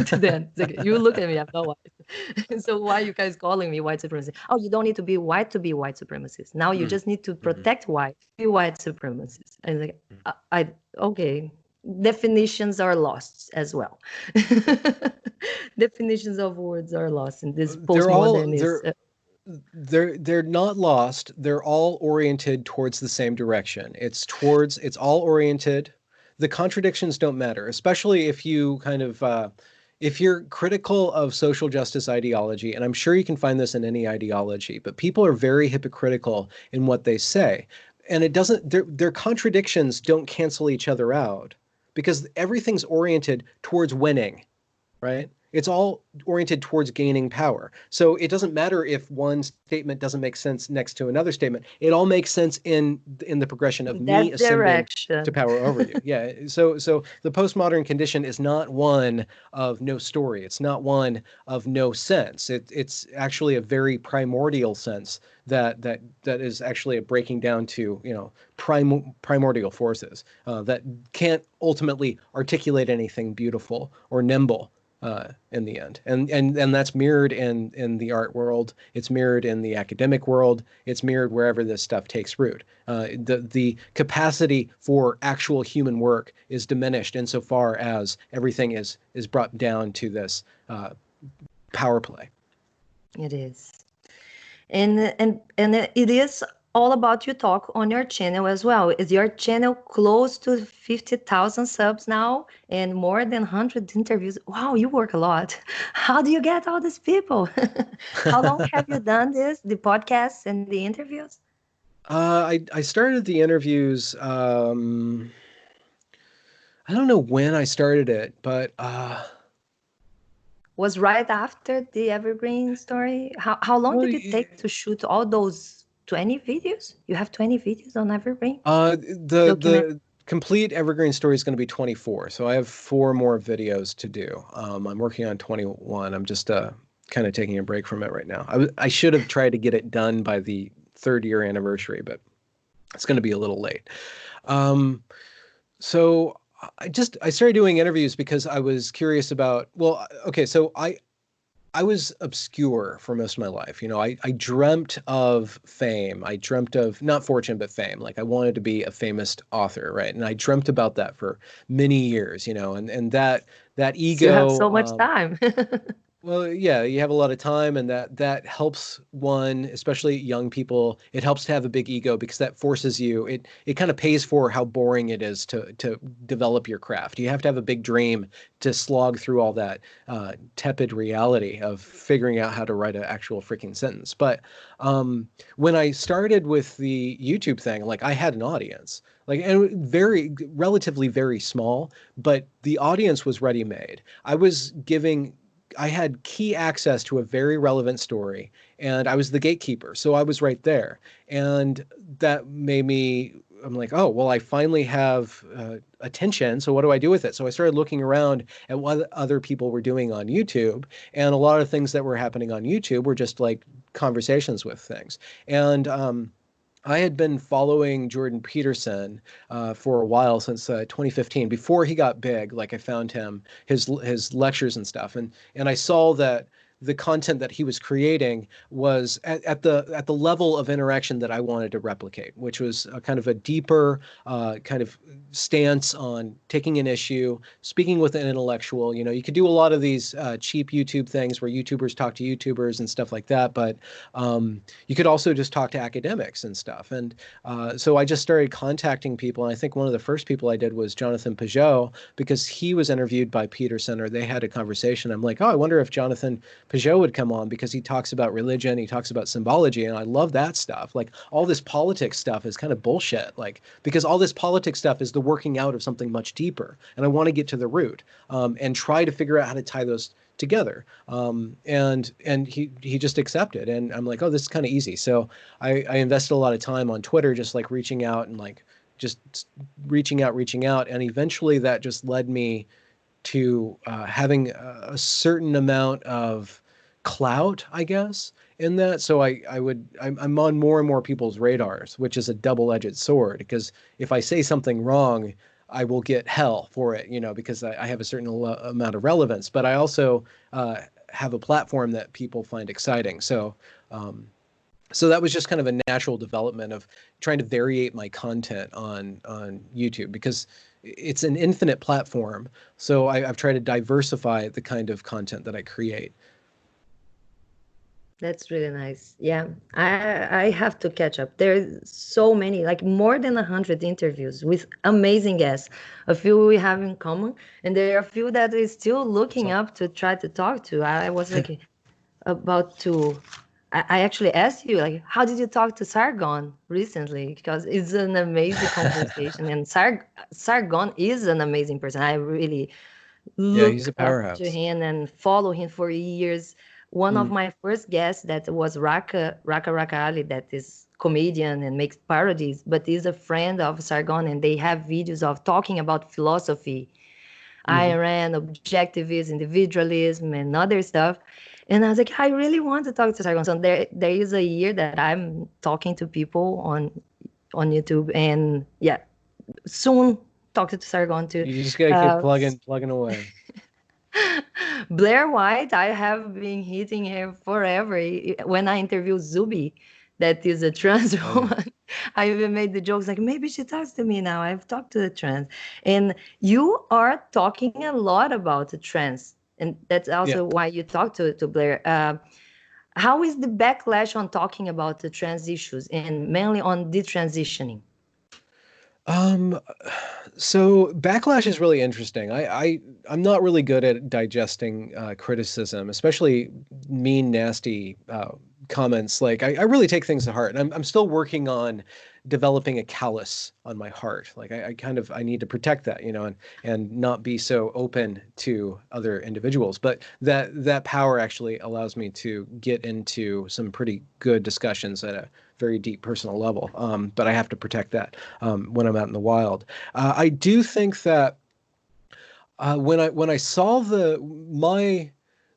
to them. It's like, you look at me, I'm not white. So why are you guys calling me white supremacist? Oh, you don't need to be white supremacist. Now you Mm, just need to mhm, protect white, be white supremacist. And like, I okay, definitions are lost as well. Definitions of words are lost in this they're all postmodernist. they're not lost. They're all oriented towards the same direction. It's all oriented. The contradictions don't matter, especially if you kind of if you're critical of social justice ideology, and I'm sure you can find this in any ideology, but people are very hypocritical in what they say. And it doesn't their contradictions don't cancel each other out because everything's oriented towards winning, right? It's all oriented towards gaining power. So it doesn't matter if one statement doesn't make sense next to another statement. It all makes sense in the progression of me That ascending to direction. power over you. Yeah. So the postmodern condition is not one of no story. It's not one of no sense. It's actually a very primordial sense that is actually a breaking down to primordial forces that can't ultimately articulate anything beautiful or nimble in the end. And that's mirrored in the art world. It's mirrored in the academic world. It's mirrored wherever this stuff takes root. The capacity for actual human work is diminished insofar as everything is brought down to this power play. It is. And it is all about you talk on your channel as well. Is your channel close to 50,000 subs now and more than 100 interviews? Wow, you work a lot. How do you get all these people? How long have you done this, the podcasts and the interviews? I started the interviews. I don't know when I started it, but Was right after the Evergreen story? How long well, did it take to shoot all those 20 videos? You have 20 videos on Evergreen? Document. the complete Evergreen story is going to be 24, so I have 4 more videos to do. I'm working on 21. I'm just kind of taking a break from it right now. I should have tried to get it done by the 3rd-year anniversary, but it's going to be a little late. Um, so I started doing interviews because I was curious about, well, okay, so I was obscure for most of my life. I dreamt of fame. I dreamt of not fortune, but fame. Like I wanted to be a famous author, right? And I dreamt about that for many years, and that Still have ego, so much time. well, yeah, you have a lot of time, and that helps one, especially young people. It helps to have a big ego because that forces you. It kind of pays for how boring it is to develop your craft. You have to have a big dream to slog through all that tepid reality of figuring out how to write an actual freaking sentence. But when I started with the YouTube thing, like I had an audience, like and very relatively very small, but the audience was ready made. I had key access to a very relevant story, and I was the gatekeeper. So I was right there. And that made me, I'm like, oh, well, I finally have attention. So what do I do with it? So I started looking around at what other people were doing on YouTube. And a lot of things that were happening on YouTube were just like conversations with things. And I had been following Jordan Peterson for a while since 2015. Before he got big, like I found his lectures and stuff, and I saw that the content that he was creating was at the level of interaction that I wanted to replicate, which was a kind of a deeper kind of stance on taking an issue, speaking with an intellectual. You could do a lot of these cheap YouTube things where YouTubers talk to YouTubers and stuff like that, but you could also just talk to academics and stuff. And so I just started contacting people. And I think one of the first people I did was Jonathan Peugeot, because he was interviewed by Peterson, or they had a conversation. I'm like, oh, I wonder if Jonathan Peugeot would come on, because he talks about religion, he talks about symbology, and I love that stuff. Like all this politics stuff is kind of bullshit, like because all this politics stuff is the working out of something much deeper. And I want to get to the root and try to figure out how to tie those together. And he just accepted, and I'm like, oh, this is kind of easy. So I invested a lot of time on Twitter, just like reaching out and like just reaching out, and eventually that just led me to having a certain amount of clout, I guess, in that. So I'm on more and more people's radars, which is a double-edged sword, because if I say something wrong, I will get hell for it, because I have a certain amount of relevance, but I also have a platform that people find exciting. Um, so that was just kind of a natural development of trying to variate my content on YouTube, because it's an infinite platform. So I've tried to diversify the kind of content that I create. That's really nice. Yeah, I have to catch up. There's so many, like more than 100 interviews with amazing guests. A few we have in common, and there are a few that is still looking So up to try to talk to. I was like about to. I actually asked you, like, how did you talk to Sargon recently? Because it's an amazing conversation, and Sargon is an amazing person. I really yeah, he's look a up to powerhouse. him and follow him for years. One of Mm, my first guests that was Raka Ali, that is comedian and makes parodies, but is a friend of Sargon, and they have videos of talking about philosophy, hmm Iran, objectivism, individualism, and other stuff. And I was like, I really want to talk to Sargon. So there is a year that I'm talking to people on YouTube, and yeah, soon talking to Sargon too. You just gotta keep Uh, plugging away. Blair White, I have been hitting her forever. When I interviewed Zubi, that is a trans Oh yeah, woman, I even made the jokes like, maybe she talks to me now. I've talked to the trans. And you are talking a lot about the trans. And that's yeah. also why you talk to Blair. How is the backlash on talking about the trans issues and mainly on detransitioning? Um, so backlash is really interesting. I'm not really good at digesting criticism, especially mean, nasty comments. Like I really take things to heart, and I'm still working on developing a callus on my heart. Like I need to protect that, and not be so open to other individuals. But that power actually allows me to get into some pretty good discussions at a very deep personal level. But I have to protect that when I'm out in the wild. I do think that when I saw the way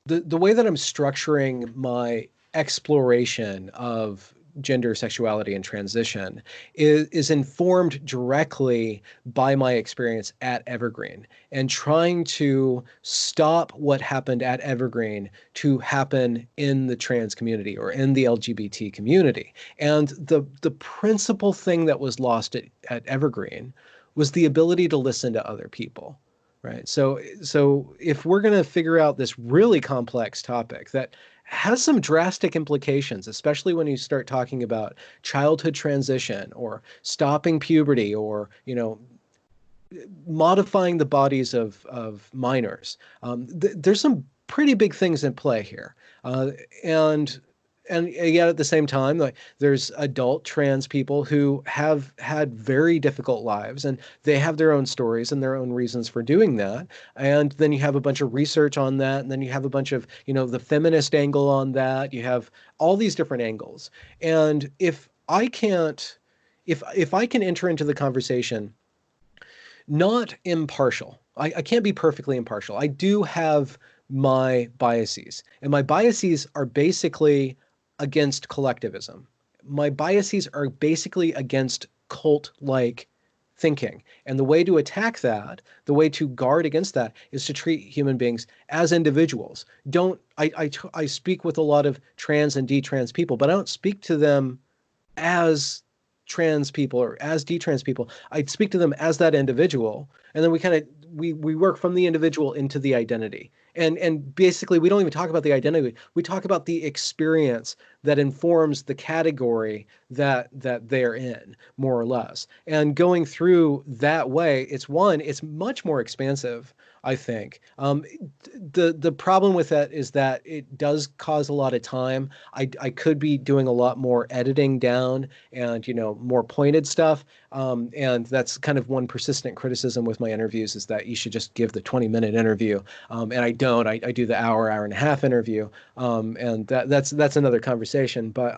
that I'm structuring my exploration of gender, sexuality, and transition is informed directly by my experience at Evergreen and trying to stop what happened at Evergreen to happen in the trans community or in the LGBT community. And the principal thing that was lost at Evergreen was the ability to listen to other people. Right. So if we're going to figure out this really complex topic that has some drastic implications, especially when you start talking about childhood transition or stopping puberty or, modifying the bodies of minors, there's some pretty big things in play here. And yet at the same time, like there's adult trans people who have had very difficult lives and they have their own stories and their own reasons for doing that. And then you have a bunch of research on that, and then you have a bunch of, the feminist angle on that. You have all these different angles. And if I can enter into the conversation not impartial. I can't be perfectly impartial. I do have my biases, and my biases are basically against collectivism. My biases are basically against cult like thinking. And the way to attack that, the way to guard against that, is to treat human beings as individuals. I speak with a lot of trans and detrans people, but I don't speak to them as trans people or as detrans people. I speak to them as that individual, and then we work from the individual into the identity. And basically we don't even talk about the identity. We talk about the experience that informs the category that they're in, more or less. And going through that way, it's much more expansive, I think. The problem with that is that it does cause a lot of time. I could be doing a lot more editing down and more pointed stuff. And that's kind of one persistent criticism with my interviews, is that you should just give the 20-minute interview. And I don't. I do the hour and a half interview. And that's another conversation. But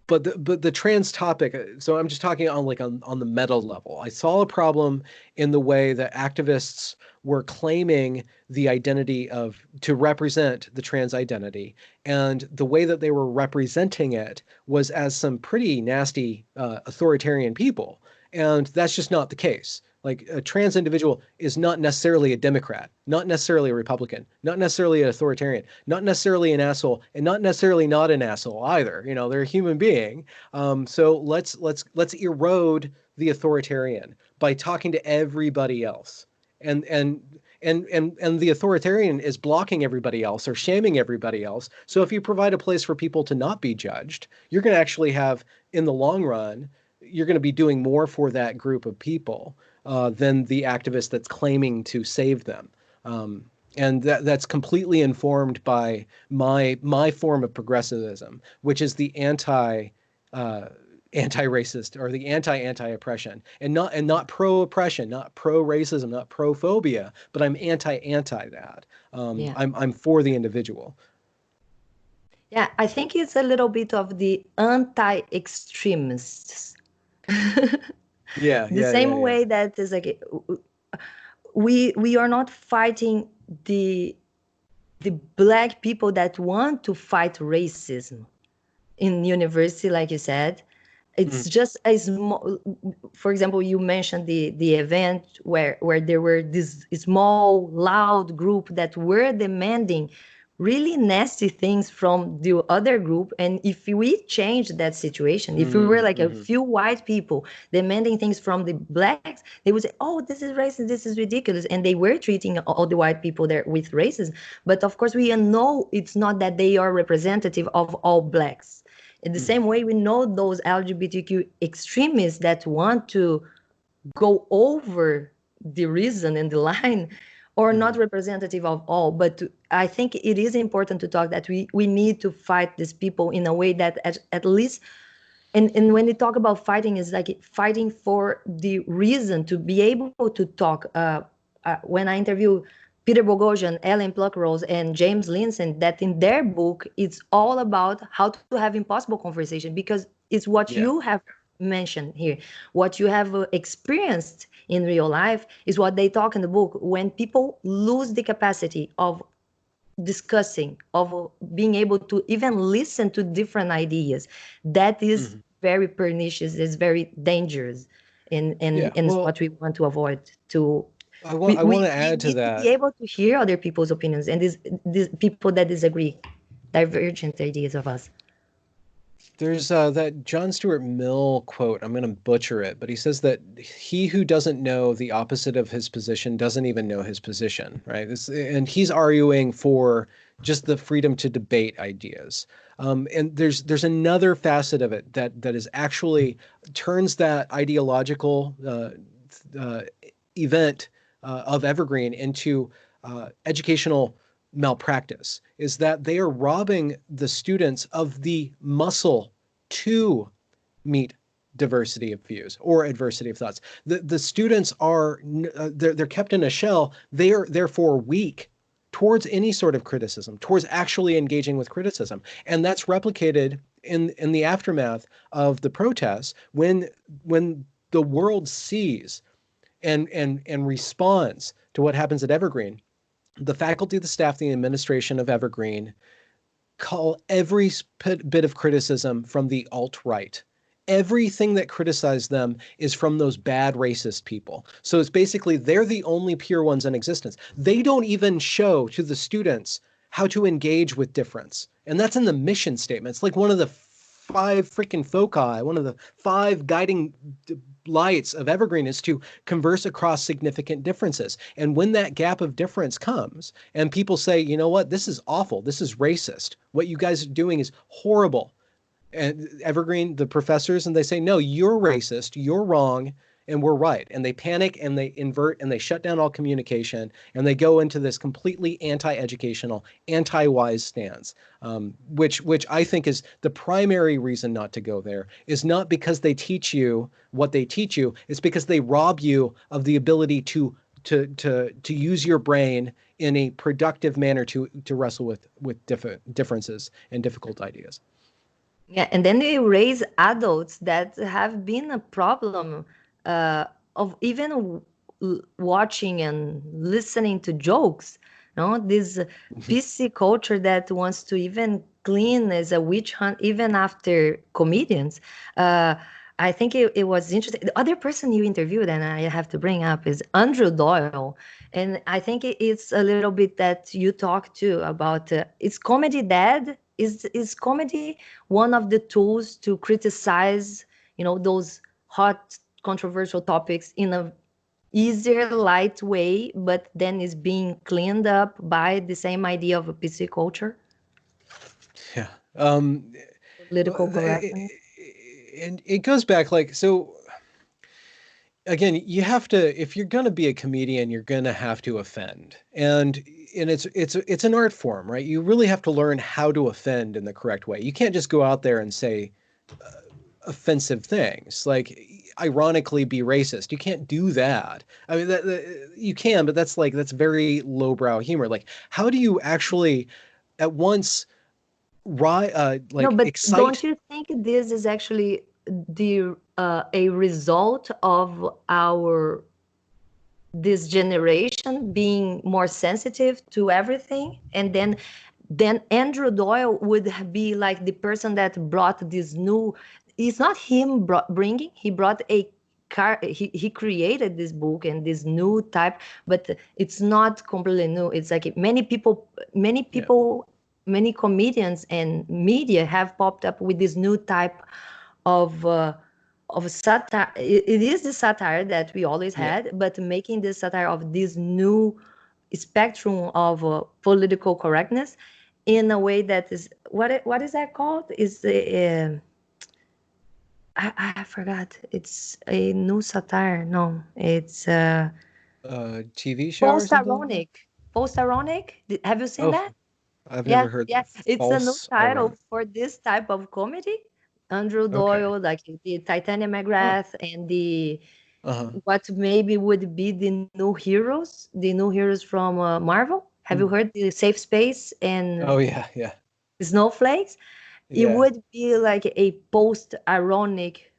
the trans topic, so I'm just talking on the meta level. I saw a problem in the way that activists were claiming the identity to represent the trans identity, and the way that they were representing it was as some pretty nasty authoritarian people. And that's just not the case. Like a trans individual is not necessarily a Democrat, not necessarily a Republican, not necessarily an authoritarian, not necessarily an asshole, and not necessarily not an asshole either. You know, they're a human being. So let's erode the authoritarian by talking to everybody else. And the authoritarian is blocking everybody else or shaming everybody else. So if you provide a place for people to not be judged, you're going to actually have, in the long run, you're going to be doing more for that group of people than the activist that's claiming to save them. And that's completely informed by my form of progressivism, which is the anti-racist or the anti-oppression, and not pro-oppression, not pro-racism, not pro-phobia, but I'm anti that. Yeah. I'm for the individual. Yeah, I think it's a little bit of the anti-extremists. Yeah, The yeah, yeah, same yeah. way that is like we are not fighting the black people that want to fight racism in university, like you said. It's just a small, for example, you mentioned the event where there were this small loud group that were demanding really nasty things from the other group. And if we change that situation, if we were like a few white people demanding things from the blacks, they would say, oh, this is racist, this is ridiculous. And they were treating all the white people there with racism. But of course, we know it's not that they are representative of all blacks. In the same way, we know those LGBTQ extremists that want to go over the reason and the line are not representative of all. But I think it is important to talk that we need to fight these people in a way that at least, and when you talk about fighting, is like fighting for the reason to be able to talk. When I interview Peter Boghossian, Ellen Pluckrose, and James Linson, that in their book, it's all about how to have impossible conversation, because it's what Yeah. you have mentioned here. What you have experienced in real life is what they talk in the book. When people lose the capacity of discussing, of being able to even listen to different ideas, that is very pernicious, is very dangerous, and Yeah. it's Well, what we want to avoid. To I want to we add to need to be that. able to hear other people's opinions and these people that disagree, divergent ideas of us. There's that John Stuart Mill quote. I'm going to butcher it, but he says that he who doesn't know the opposite of his position doesn't even know his position, right? And he's arguing for just the freedom to debate ideas. And there's another facet of it that is actually turns that ideological uh, event of Evergreen into educational malpractice, is that they are robbing the students of the muscle to meet diversity of views or adversity of thoughts. The students are they're kept in a shell. They are therefore weak towards any sort of criticism, towards actually engaging with criticism, and that's replicated in the aftermath of the protests when the world sees and responds to what happens at Evergreen. The faculty, the staff, the administration of Evergreen call every bit of criticism from the alt-right. Everything that criticized them is from those bad racist people. So it's basically they're the only pure ones in existence. They don't even show to the students how to engage with difference. And that's in the mission statement. It's like one of the five freaking foci, one of the five guiding lights of Evergreen is to converse across significant differences. And when that gap of difference comes and people say, you know what, this is awful, this is racist, what you guys are doing is horrible. And Evergreen, the professors, and they say, no, you're racist, you're wrong, and we're right. And they panic and they invert and they shut down all communication and they go into this completely anti-educational, anti-wise stance, which I think is the primary reason not to go there, is not because they teach you what they teach you, it's because they rob you of the ability to use your brain in a productive manner to wrestle with differences and difficult ideas. Yeah, and then they raise adults that have been a problem of even watching and listening to jokes. No, this PC culture that wants to even clean as a witch hunt, even after comedians. Uh, I think it was interesting. The other person you interviewed, and I have to bring up, is Andrew Doyle. And I think it's a little bit that you talk too about, is comedy dead? Is comedy one of the tools to criticize, those hot, controversial topics in a easier, light way, but then is being cleaned up by the same idea of a PC culture, Yeah. Um, well, political correctness? and it goes back like so. Again, you have to, if you're going to be a comedian, you're going to have to offend, and it's an art form, right? You really have to learn how to offend in the correct way. You can't just go out there and say offensive things, like ironically be racist. You can't do that. I mean, you can, but that's very lowbrow humor. Like, how do you actually at once No, like but don't excite? you think this is actually the a result of our this generation being more sensitive to everything? And then Andrew Doyle would be like the person that brought this new. It's not him bringing. He brought a car. He created this book and this new type, but it's not completely new. It's like many Yeah. people, many comedians and media have popped up with this new type of satire. It is the satire that we always Yeah. had, but making this satire of this new spectrum of political correctness in a way that is what is that called? Is the I forgot. It's a new satire. No, it's TV show or something? post-ironic. Post-ironic. Have you seen Oh, that? I've Yeah, never heard yeah. the It's a new false title ironic. for this type of comedy. Andrew Okay. Doyle, like the Titanium Oh. McGrath, and the Uh-huh. what maybe would be the new heroes from Marvel. Have you Mm. heard the Safe Space and Oh yeah, yeah, Snowflakes? It yeah. would be like a post-ironic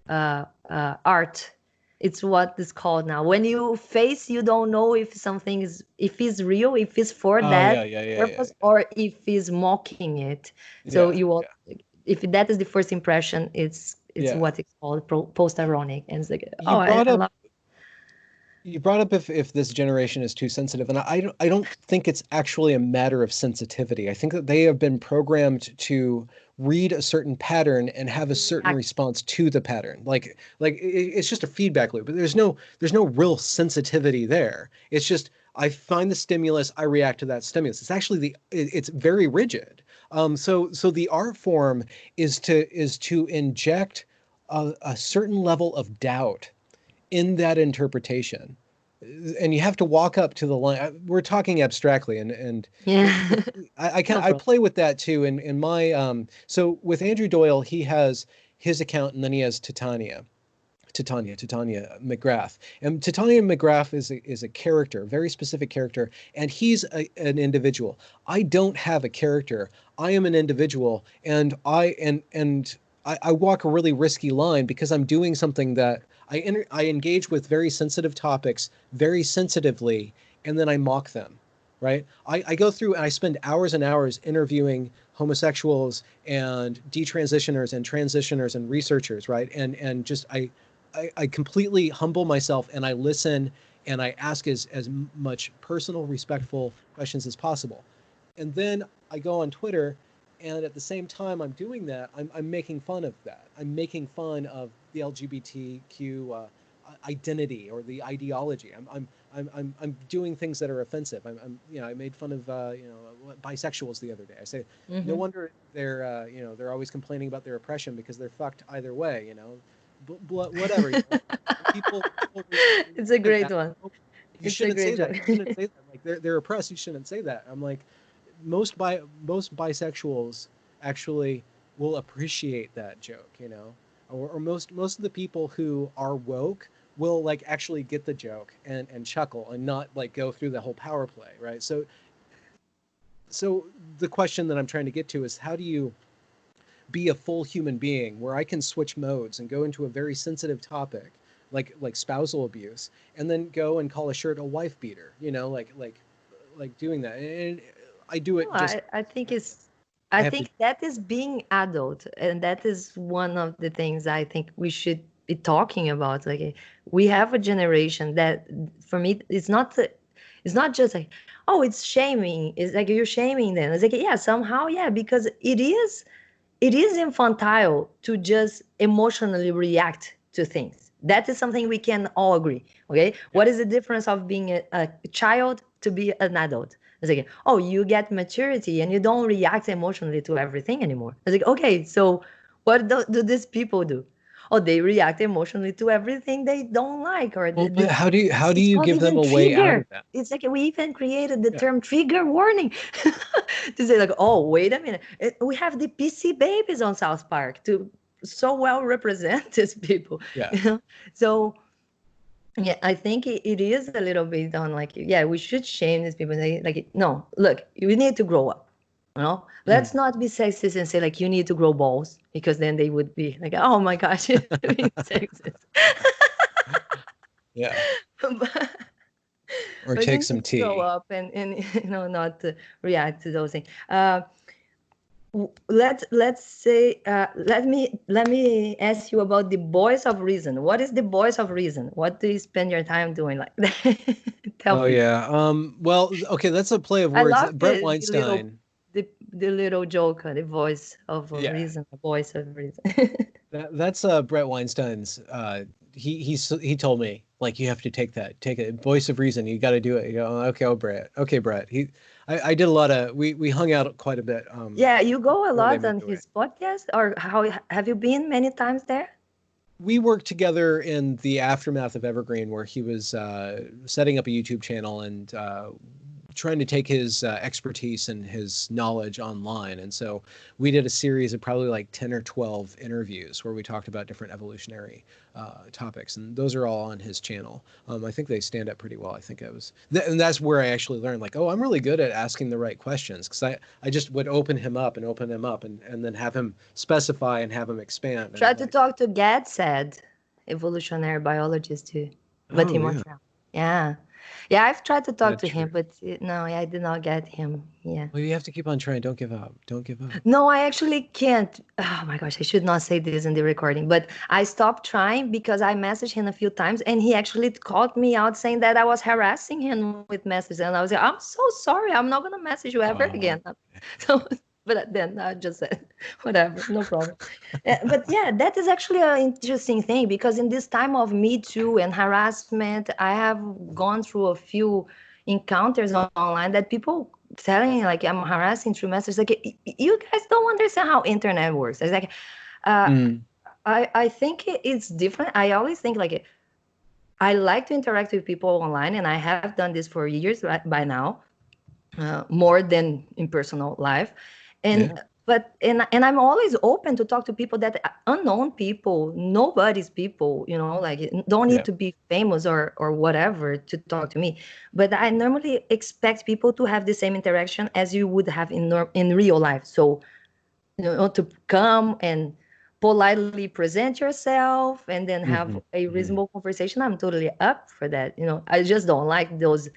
art. It's what it's called now. When you face, you don't know if something is if it's real, if it's for Oh that yeah, yeah, yeah, yeah, purpose, or if it's mocking it. So yeah, you will, yeah, if that is the first impression, it's yeah. what it's called post-ironic, and it's like, You oh, brought I up love. you brought up if this generation is too sensitive, and I don't think it's actually a matter of sensitivity. I think that they have been programmed to read a certain pattern and have a certain React. response to the pattern. It's just a feedback loop. But there's no real sensitivity there. It's just I find the stimulus, I react to that stimulus. It's very rigid. So the art form is to inject a certain level of doubt in that interpretation, and you have to walk up to the line. We're talking abstractly, and Yeah. No I problem. play with that too in my so with Andrew Doyle, he has his account, and then he has Titania McGrath. And Titania McGrath is a character, a very specific character, and he's an individual. I don't have a character. I am an individual, and I walk a really risky line because I'm doing something that I engage with very sensitive topics very sensitively, and then I mock them. Right? I go through and I spend hours and hours interviewing homosexuals and detransitioners and transitioners and researchers, right? And just I completely humble myself and I listen and I ask as much personal, respectful questions as possible. And then I go on Twitter, and at the same time I'm doing that, I'm making fun of that. I'm making fun of the LGBTQ identity or the ideology. I'm doing things that are offensive. I made fun of bisexuals the other day. I say no Hmm. wonder they're always complaining about their oppression because they're fucked either way. Whatever. People It's a react to great that. one. Oh, you It's a shouldn't say great that. joke. You shouldn't say that. Like they're oppressed. You shouldn't say that. I'm like, most bisexuals actually will appreciate that joke, or most of the people who are woke will like actually get the joke and chuckle and not like go through the whole power play, right? So the question that I'm trying to get to is how do you be a full human being where I can switch modes and go into a very sensitive topic like spousal abuse and then go and call a shirt a wife beater, like doing that. And I do No, it just I think it's naturally. I have to. think that is being adult, and that is one of the things I think we should be talking about. Like, we have a generation that, for me, it's not just like, oh, it's shaming. It's like you're shaming them. It's like, yeah, somehow, yeah, because it is infantile to just emotionally react to things. That is something we can all agree. Okay, Yeah. what is the difference of being a child to be an adult? It's like, oh, you get maturity and you don't react emotionally to everything anymore. It's like, okay, so what do these people do? Oh, they react emotionally to everything they don't like, or Well, but how do it's you called give them even a way out trigger. of that? It's like we even created the Yeah. term trigger warning to say like, oh, wait a minute, we have the PC babies on South Park to so well represent these people, Yeah. you know. So yeah, I think it is a little bit on like, yeah, we should shame these people. Like, no, look, you need to grow up. You know, let's Mm. not be sexist and say like you need to grow balls, because then they would be like, oh my gosh, you're being sexist. Yeah. but, Or but you take need some to grow tea. up and not to react to those things. Let's say let me ask you about the voice of reason. What is the voice of reason? What do you spend your time doing like that? Tell Oh me. yeah. Well, okay, that's a play of I words. love Brett Weinstein. the little joke, the voice of a Yeah. reason, the voice of reason. That's Brett Weinstein's. He told me like you have to take it. Voice of reason. You got to do it. You go, okay, oh Brett. Okay, Brett. I did a lot of. We hung out quite a bit. Yeah, you go a Before they lot moved on away. his podcast, or how have you been many times there? We worked together in the aftermath of Evergreen, where he was setting up a YouTube channel and trying to take his expertise and his knowledge online. And so we did a series of probably like 10 or 12 interviews where we talked about different evolutionary topics. And those are all on his channel. I think they stand up pretty well. I think and that's where I actually learned like, oh, I'm really good at asking the right questions, because I just would open him up and then have him specify and have him expand. Try And to like, talk to Gad said, evolutionary biologist too, but oh, in yeah, Montreal. Yeah, yeah, I've tried to talk that's to true. him, but no, I did not get him. Yeah. Well, you have to keep on trying. Don't give up. Don't give up. No, I actually can't. Oh my gosh, I should not say this in the recording, but I stopped trying because I messaged him a few times and he actually called me out saying that I was harassing him with messages. And I was like, I'm so sorry. I'm not going to message you ever Oh, again. So, but then I just said, whatever, no problem. But yeah, that is actually an interesting thing, because in this time of Me Too and harassment, I have gone through a few encounters online that people telling like I'm harassing through messages. Like, you guys don't understand how internet works. It's like, uh, mm, I think it's different. I always think like I like to interact with people online, and I have done this for years by now, more than in personal life. And yeah, and I'm always open to talk to people that unknown people, nobody's people, like don't need yeah, to be famous or whatever to talk to me. But I normally expect people to have the same interaction as you would have in real life. So, to come and politely present yourself and then have hmm a hmm reasonable conversation, I'm totally up for that. I just don't like those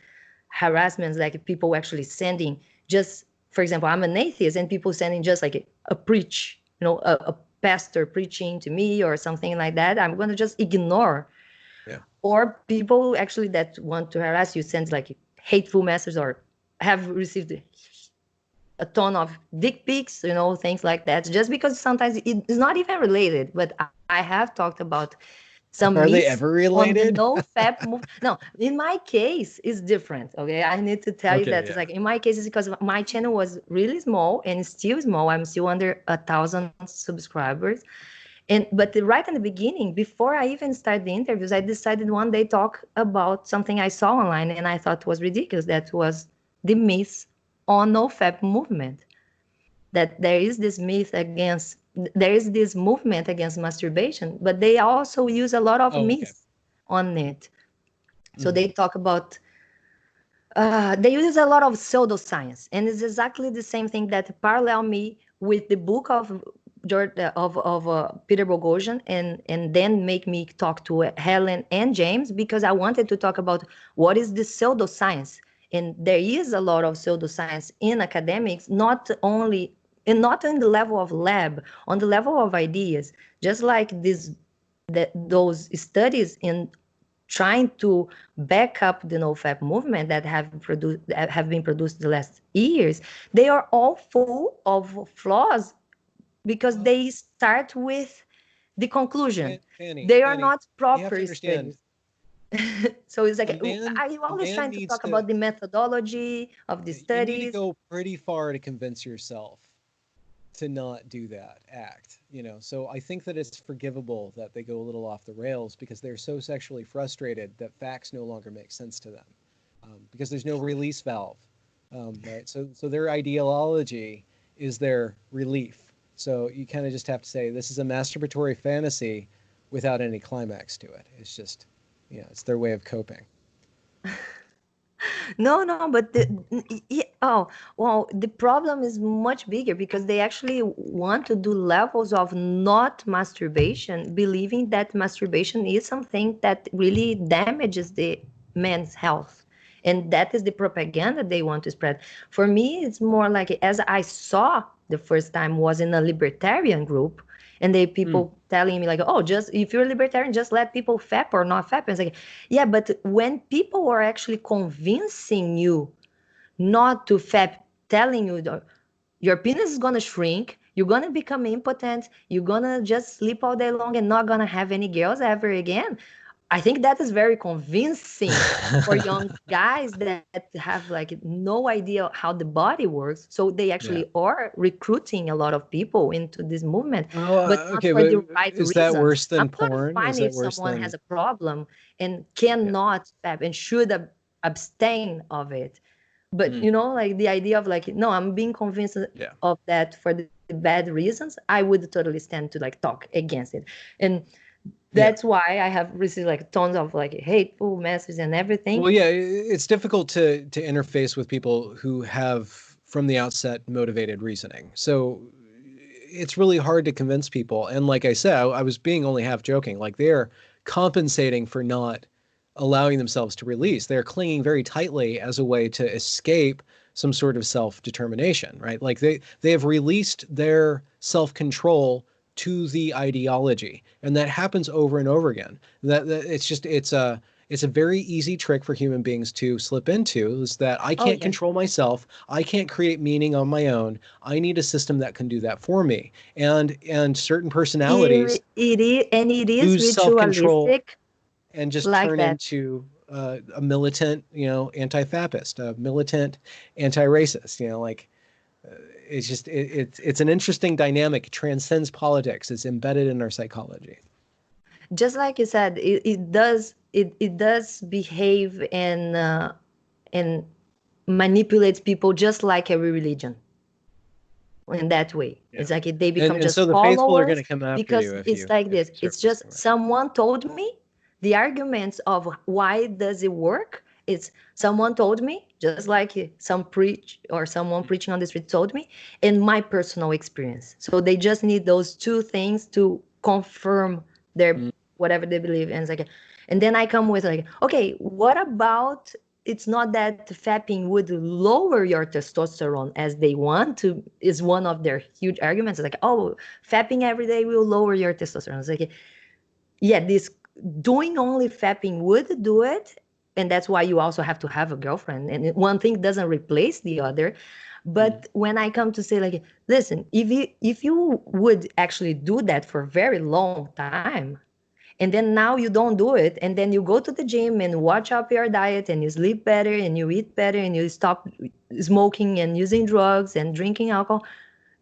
harassments, like people actually sending just, for example, I'm an atheist and people sending just like a preach, a pastor preaching to me or something like that. I'm going to just ignore. yeah. Or people actually that want to harass you send like hateful messages, or have received a ton of dick pics, things like that, just because sometimes it's not even related. But I have talked about some Are they myths ever on the related? no fap move. No, in my case, it's different. Okay, I need to tell you Okay, that it's yeah. like in my case, it's because my channel was really small and it's still small. I'm still under 1,000 subscribers. But right in the beginning, before I even started the interviews, I decided one day talk about something I saw online and I thought was ridiculous. That was the myth on no fap movement, that there is this movement against masturbation, but they also use a lot of Oh, okay. myths on it. So hmm they talk about, they use a lot of pseudoscience, and it's exactly the same thing that parallel me with the book of Peter Boghossian, and then make me talk to Helen and James, because I wanted to talk about what is the pseudoscience. And there is a lot of pseudoscience in academics, not only and not on the level of lab, on the level of ideas, just like those studies in trying to back up the no-fap movement that have been produced the last years. They are all full of flaws because Well, they start with the conclusion. Fanny, They are Fanny, not you have to proper understand, studies. So it's a like, man, are you a always man trying to needs talk to, about the methodology of the you need to studies? go pretty far to convince yourself to not do that act, So I think that it's forgivable that they go a little off the rails because they're so sexually frustrated that facts no longer make sense to them, because there's no release valve, right? So their ideology is their relief. So you kind of just have to say this is a masturbatory fantasy without any climax to it. It's just, it's their way of coping. No, no, but oh, well, the problem is much bigger because they actually want to do levels of not masturbation, believing that masturbation is something that really damages the man's health. And that is the propaganda they want to spread. For me, it's more like, as I saw the first time was in a libertarian group, and they Mm. people telling me like, oh, just if you're a libertarian, just let people fap or not fap. And it's like, yeah, but when people are actually convincing you not to fap, telling you that your penis is gonna shrink, you're gonna become impotent, you're gonna just sleep all day long and not gonna have any girls ever again. I think that is very convincing for young guys that have like no idea how the body works. So they actually Yeah. are recruiting a lot of people into this movement, Oh, but not okay, for but the right is that reasons. worse I'm than totally porn? Is fine that if worse someone has than, a problem and yeah. cannot fap and should abstain of it. But Mm. like the idea of like, no, I'm being convinced Yeah. of that for the bad reasons, I would totally stand to like talk against it. And Yeah. that's why I have received like tons of like hateful messages and everything. Well, yeah, it's difficult to interface with people who have from the outset motivated reasoning. So it's really hard to convince people. And like I said, I was being only half joking. Like they're compensating for not allowing themselves to release. They're clinging very tightly as a way to escape some sort of self-determination, right? Like they have released their self-control to the ideology, and that happens over and over again. That it's a very easy trick for human beings to slip into, is that I Oh can't yeah. control myself. I can't create meaning on my own. I need a system that can do that for me. And certain personalities It is lose self-control ritualistic and just like turn that. into a militant, anti-fapist, a militant anti-racist. Like it's just it's an interesting dynamic. It transcends politics. It's embedded in our psychology. Just like you said, it does behave and manipulates people just like every religion in that way. Yeah. It's like they And become and so just the faithful are going followers to come after because you if it's you like if this. you start It's just twisting that. someone told me the arguments of why does it work. It's someone told me, just like some preach or someone preaching on the street told me, and my personal experience. So they just need those two things to confirm their Mm, whatever they believe. And it's like, and then I come with like, okay, what about it's not that fapping would lower your testosterone as they want to is one of their huge arguments. It's like, oh, fapping every day will lower your testosterone. It's like, yeah, this doing only fapping would do it, and that's why you also have to have a girlfriend, and one thing doesn't replace the other. mm, But when I come to say like, listen, if you would actually do that for a very long time, and then now you don't do it, and then you go to the gym and watch up your diet and you sleep better and you eat better and you stop smoking and using drugs and drinking alcohol,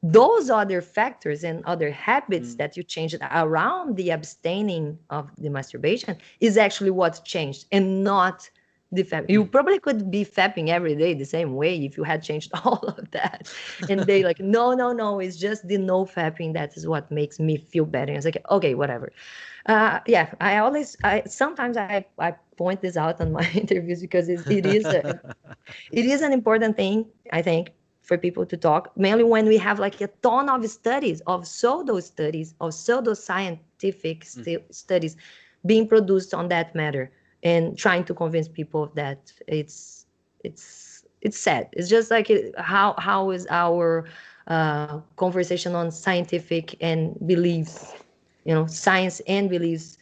those other factors and other habits mm, that you changed around the abstaining of the masturbation is actually what changed and not the fap. You mm. probably could be fapping every day the same way if you had changed all of that. And they like, no, no, no, it's just the no fapping that is what makes me feel better. And it's like, okay, whatever. Yeah, I sometimes I point this out on my interviews because it is an important thing, I think, for people to talk, mainly when we have like a ton of studies, of pseudo scientific Mm. studies being produced on that matter, and trying to convince people that it's sad. It's just like how is our conversation on scientific and beliefs, science and beliefs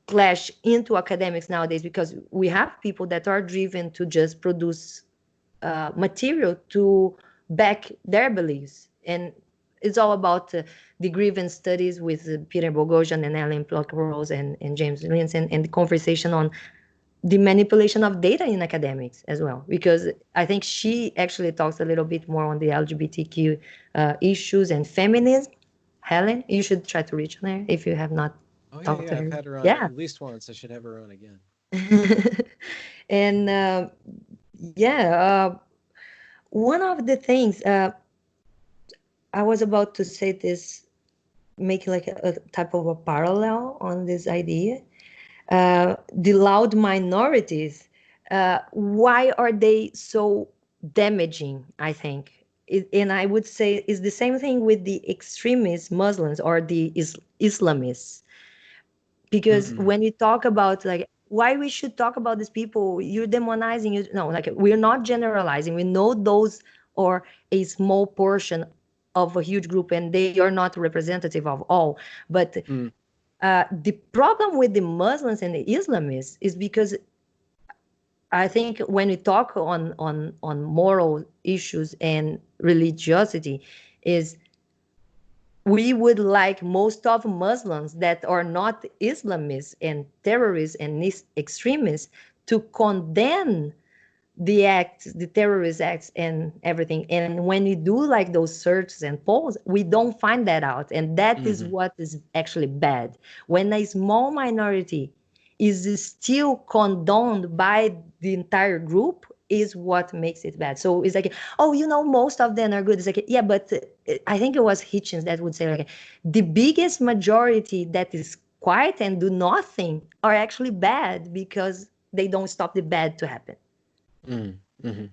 clash into academics nowadays, because we have people that are driven to just produce material to back their beliefs. And it's all about the grievance studies with Peter Boghossian and Ellen Pluckrose and James Lins, and the conversation on the manipulation of data in academics as well, because I think she actually talks a little bit more on the LGBTQ issues and feminism. Helen, you should try to reach her if you have not Oh yeah, talked to yeah. I've her. had her on Yeah. at least once. I should have her on again. And yeah, one of the things I was about to say this, make like a type of a parallel on this idea. The loud minorities, why are they so damaging, I think? And I would say it's the same thing with the extremist Muslims or the Islamists. Because Mm-mm. when you talk about like why we should talk about these people, you're demonizing you. No, like we're not generalizing. We know those are a small portion of a huge group, and they are not representative of all. But Mm. the problem with the Muslims and the Islamists is because I think when we talk on moral issues and religiosity, is we would like most of Muslims that are not Islamists and terrorists and extremists to condemn the acts, the terrorist acts and everything. And when we do like those searches and polls, we don't find that out. And that is Mm-hmm. what is actually bad. When a small minority is still condoned by the entire group is what makes it bad. So it's like, oh, most of them are good. It's like, yeah, but I think it was Hitchens that would say like, the biggest majority that is quiet and do nothing are actually bad because they don't stop the bad to happen, Mm-hmm.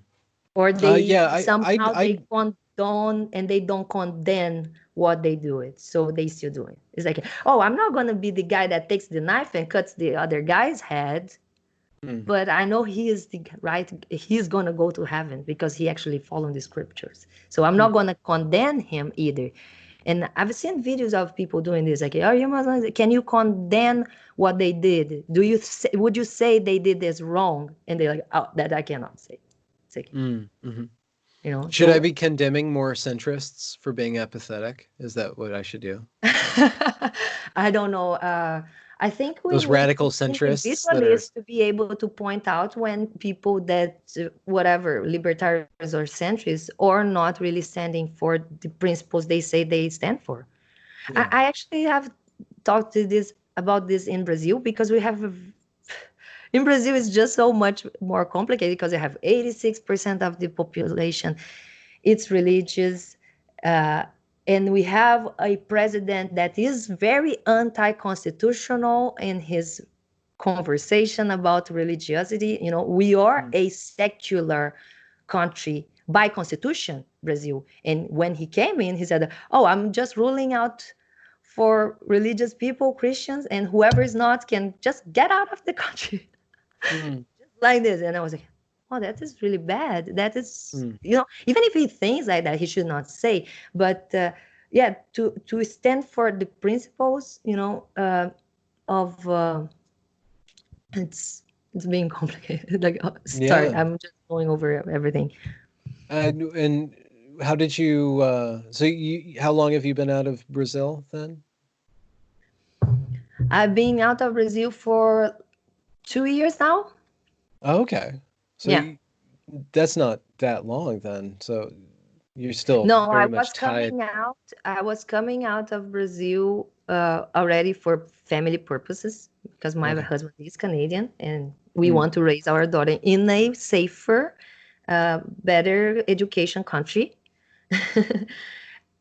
or Yeah, they I, somehow they I, condone and they don't condemn what they do it, so they still do it. It's like, oh, I'm not going to be the guy that takes the knife and cuts the other guy's head, mm, but I know he is the right, he's going to go to heaven because he actually followed the scriptures, so I'm not mm. going to condemn him either. And I've seen videos of people doing this, like, are you Muslims, can you condemn what they did? Would you say they did this wrong? And they're like, oh, that I cannot say. It's like, Mm-hmm. Should I so be condemning more centrists for being apathetic? Is that what I should do? I don't know. I think we Those need radical to centrists that are, individualists to be able to point out when people that, whatever, libertarians or centrists, are not really standing for the principles they say they stand for. I, yeah. I actually have talked to this about this in Brazil, because we have in Brazil it's just so much more complicated, because you have 86% of the population it's religious, uh, and we have a president that is very anti-constitutional in his conversation about religiosity. We are Mm, a secular country by constitution, Brazil. And when he came in, he said, oh, I'm just ruling out for religious people, Christians, and whoever is not can just get out of the country. mm, Like this. And I was like, oh, that is really bad. That is, mm. even if he thinks like that, he should not say. But yeah, to stand for the principles, of it's being complicated. Like, sorry, Yeah. I'm just going over everything. And how did you, how long have you been out of Brazil then? I've been out of Brazil for 2 years now. Oh, okay. So Yeah. that's not that long then. So you're still No, I very was much tied. coming out. I was coming out of Brazil already for family purposes, because my Okay. husband is Canadian and we Mm, want to raise our daughter in a safer, better education country.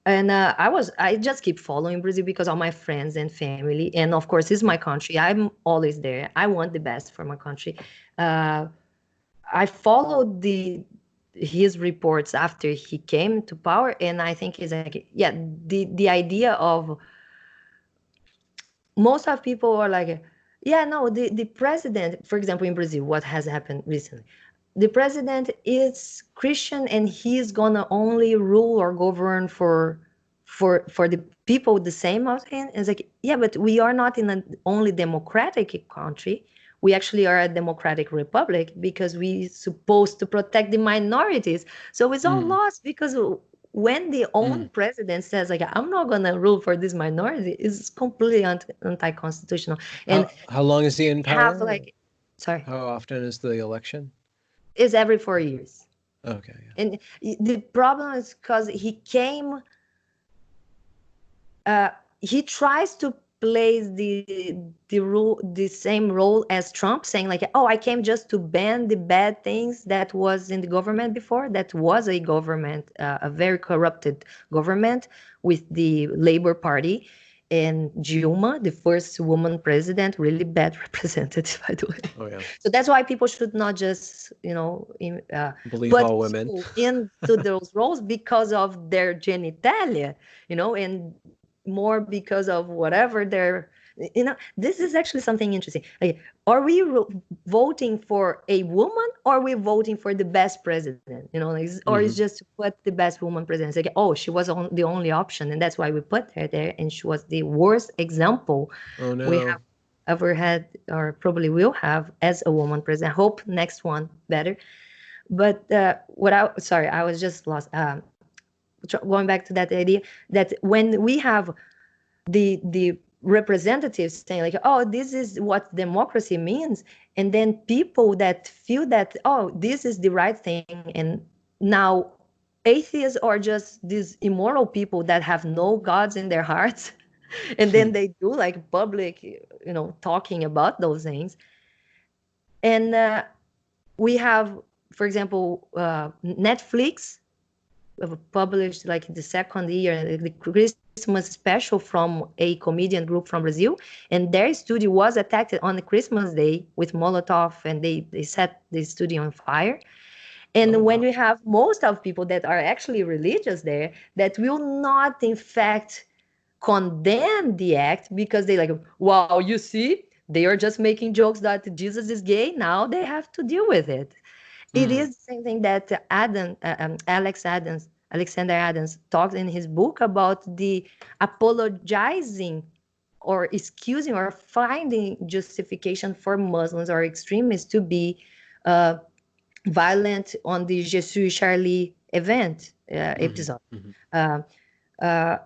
And I just keep following Brazil because all my friends and family, and of course, it's my country. I'm always there. I want the best for my country. Uh, I followed his reports after he came to power, and I think it's like, yeah, the idea of most of people are like, yeah, no, the president, for example, in Brazil, what has happened recently? the president is Christian and he's gonna only rule or govern for the people the same as him. It's like, yeah, but we are not in an only democratic country. We actually are a democratic republic because we supposed to protect the minorities. So it's all Mm, lost because when the own mm. president says like I'm not gonna rule for this minority, it's completely anti-constitutional. And How long is he in have power? like, sorry, How often is the election? is every 4 years. Okay, yeah. And the problem is because he tries to play the same role as Trump, saying like, "Oh, I came just to ban the bad things that was in the government before. That was a government, a very corrupted government with the Labor Party." And Dilma, the first woman president, really bad representative, by the way. Oh yeah. So that's why people should not just, Believe put all women. people into those roles because of their genitalia, and more because of whatever they're, this is actually something interesting. Like, are we voting for a woman, or are we voting for the best president, or is Hmm. just to put the best woman president? It's like, oh, she was the only option and that's why we put her there, and she was the worst example Oh we no. have ever had or probably will have as a woman president. I hope next one better. But sorry, I was just lost. Going back to that idea that when we have the representatives saying like, oh, this is what democracy means, and then people that feel that, oh, this is the right thing, and now atheists are just these immoral people that have no gods in their hearts, and then they do like public, talking about those things. And we have, for example, Netflix published like the second year the Christmas special from a comedian group from Brazil, and their studio was attacked on the Christmas day with Molotov, and they set the studio on fire. Oh And when wow. you have most of people that are actually religious there, that will not in fact condemn the act because they like, wow, you see, they are just making jokes that Jesus is gay, now they have to deal with it. It Mm. is the same thing that Alexander Adams talked in his book about the apologizing or excusing or finding justification for Muslims or extremists to be uh, violent on the Je suis Charlie event Hmm. episode. Hmm. Uh,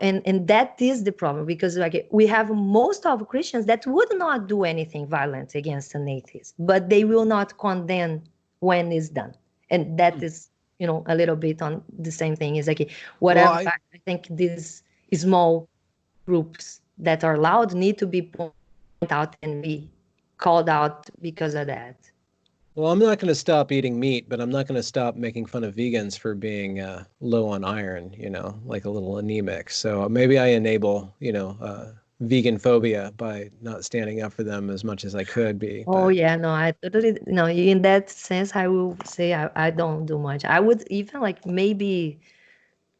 and that is the problem, because like we have most of Christians that would not do anything violent against an atheist, but they will not condemn when it's done. And that is, a little bit on the same thing. Is like Well, whatever. I think these small groups that are loud need to be pointed out and be called out because of that. I'm not going to stop eating meat, but I'm not going to stop making fun of vegans for being low on iron, like a little anemic. So maybe I enable, vegan phobia by not standing up for them as much as I could be. Oh But yeah, no, I totally no. In that sense, I will say I don't do much. I would even like maybe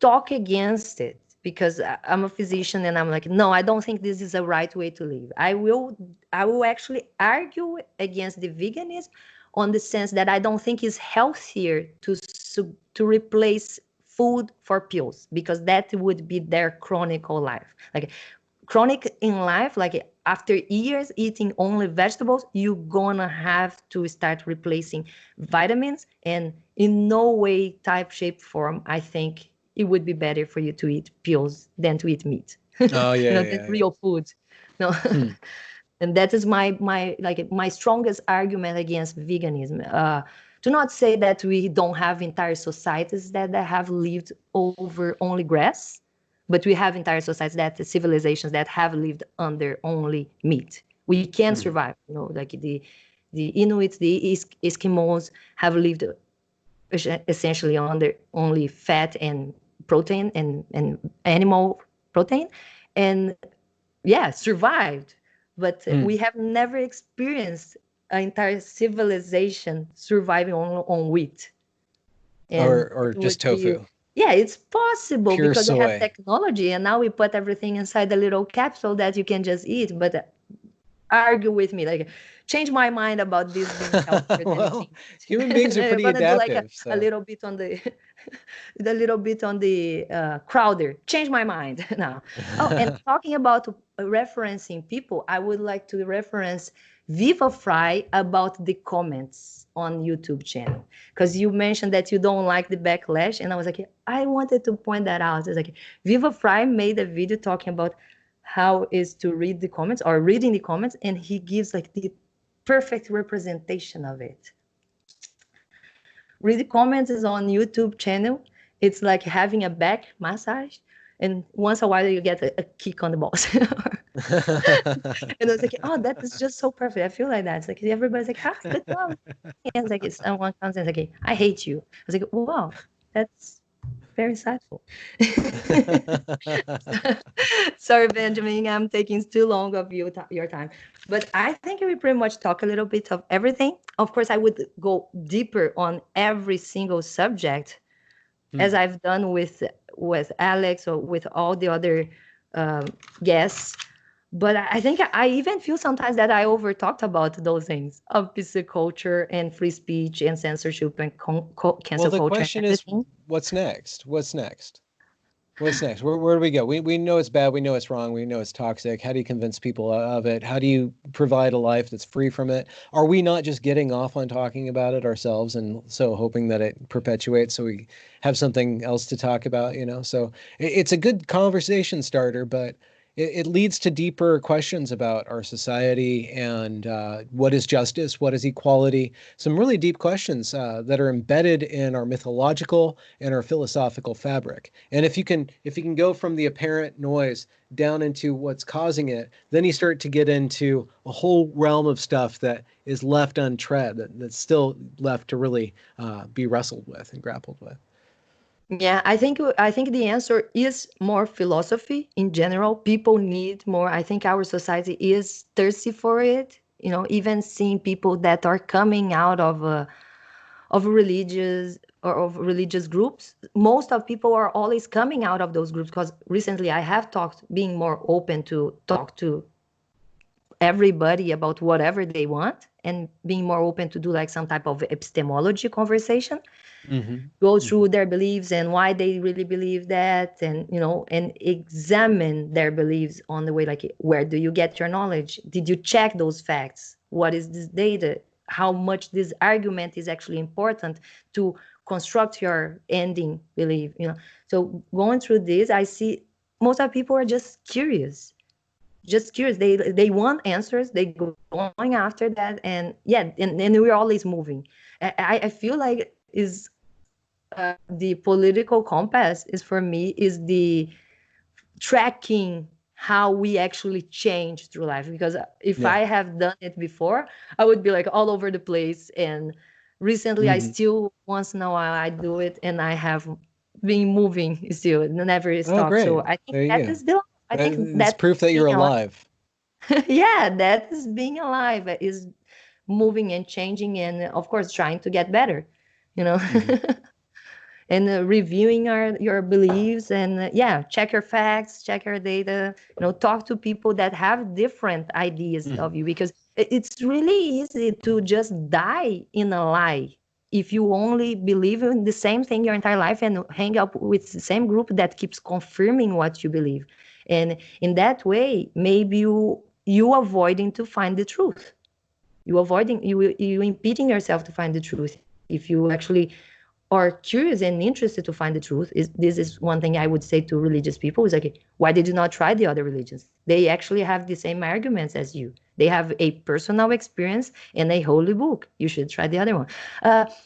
talk against it because I'm a physician and I'm like, no, I don't think this is a right way to live. I will actually argue against the veganism on the sense that I don't think it's healthier to replace food for pills, because that would be their chronic life. Like chronic in life, like after years eating only vegetables, you're gonna have to start replacing vitamins, and in no way, type, shape, form, I think it would be better for you to eat pills than to eat meat. oh yeah, This yeah, yeah. real food. No. Hmm. And that is my strongest argument against veganism. To not say that we don't have entire societies that have lived over only grass, but we have entire societies, that civilizations that have lived under only meat. We can Hmm. survive. Like the Inuits, the Eskimos have lived essentially under only fat and protein and animal protein, and yeah, survived. But Hmm. we have never experienced an entire civilization surviving on wheat. And Or it would just be, tofu, yeah, it's possible pure because we have soy. technology, and now we put everything inside a little capsule that you can just eat. But argue with me, like change my mind about this being healthier than Well, meat. human beings are They're pretty gonna do like adaptive, a so little bit on the a little bit on the Crowder. Change my mind now. Oh, and talking about referencing people, I would like to reference Viva Fry about the comments on YouTube channel, because you mentioned that you don't like the backlash, and I was like, I wanted to point that out. It's like Viva Fry made a video talking about how is to read the comments or reading the comments, and he gives like the perfect representation of it. Read the comments is on YouTube channel. It's like having a back massage, and once a while you get a kick on the balls. And I was like, oh, that is just so perfect. I feel like that. It's like everybody's like, ah, good job. And it's like someone comes and it's like, I hate you. I was like, wow, that's very insightful. Sorry, Benjamin, I'm taking too long of your time. But I think we pretty much talk a little bit of everything. Of course, I would go deeper on every single subject, as Hmm. I've done with Alex or with all the other um, guests. But I think I even feel sometimes that I over talked about those things of PC culture and free speech and censorship and Well, cancel the culture and question is, everything. what's next? What's next? What's next? Where do we go? We know it's bad. We know it's wrong. We know it's toxic. How do you convince people of it? How do you provide a life that's free from it? Are we not just getting off on talking about it ourselves and so hoping that it perpetuates so we have something else to talk about, you know? So it's a good conversation starter, but it leads to deeper questions about our society and what is justice, what is equality, some really deep questions that are embedded in our mythological and our philosophical fabric. And if you can go from the apparent noise down into what's causing it, then you start to get into a whole realm of stuff that is left untread, that's still left to really be wrestled with and grappled with. Yeah, I think the answer is more philosophy in general. People need more. I think our society is thirsty for it. Even seeing people that are coming out of religious groups. Most of people are always coming out of those groups, because recently I have talked, being more open to talk to everybody about whatever they want, and being more open to do like some type of epistemology conversation, Hmm. go Hmm. through their beliefs and why they really believe that, and examine their beliefs on the way, like, where do you get your knowledge? Did you check those facts? What is this data? How much this argument is actually important to construct your ending belief? So going through this, I see most of people are just curious. They want answers. They going after that, and yeah, and we're always moving. I feel like is the political compass is, for me, is the tracking how we actually change through life. Because if Yeah. I have done it before, I would be like all over the place. And recently, I Hmm. still once in a while I do it, and I have been moving still, and never Oh, stop. So great. I think There you that go. is the. I think It's that proof that being you're alive. alive. Yeah, that is being alive. Is moving and changing, and of course trying to get better. You know. Hmm. And reviewing your beliefs, and yeah, check your facts, check your data, talk to people that have different ideas Hmm. of you, because it's really easy to just die in a lie if you only believe in the same thing your entire life and hang up with the same group that keeps confirming what you believe. And in that way, maybe you avoiding to find the truth. You impeding yourself to find the truth. If you actually are curious and interested to find the truth, this is one thing I would say to religious people, is like, why did you not try the other religions? They actually have the same arguments as you. They have a personal experience and a holy book. You should try the other one.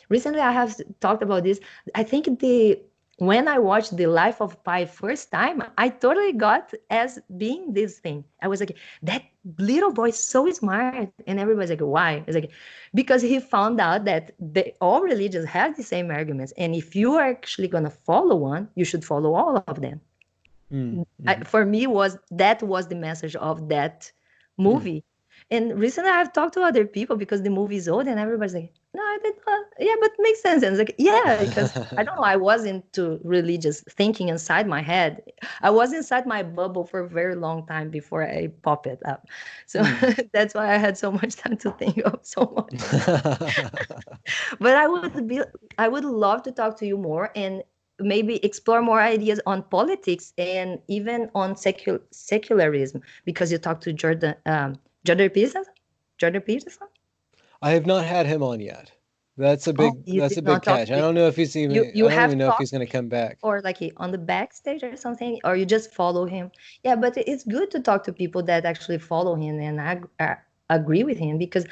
Recently I have talked about this. I think the when I watched The Life of Pi first time, I totally got as being this thing. I was like, that little boy is so smart. And everybody's like, why? It's like, because he found out that all religions have the same arguments. And if you are actually going to follow one, you should follow all of them. Mm-hmm. For me, was the message of that Mm. movie. And recently I've talked to other people because the movie is old and everybody's like, no, I did not. Yeah, but it makes sense. And it's like, yeah, because I don't know, I wasn't too really just thinking inside my head. I was inside my bubble for a very long time before I pop it up. So Hmm. that's why I had so much time to think of so much. But I would love to talk to you more and maybe explore more ideas on politics and even on secularism because you talked to Jordan Peterson. Jordan Peterson. I have not had him on yet. Oh, you That's did a big not talk catch. I to don't know if he's even you I don't have even know if he's talked going to come back. or like on the backstage or something, or you just follow him. Yeah, but it's good to talk to people that actually follow him and I agree with him because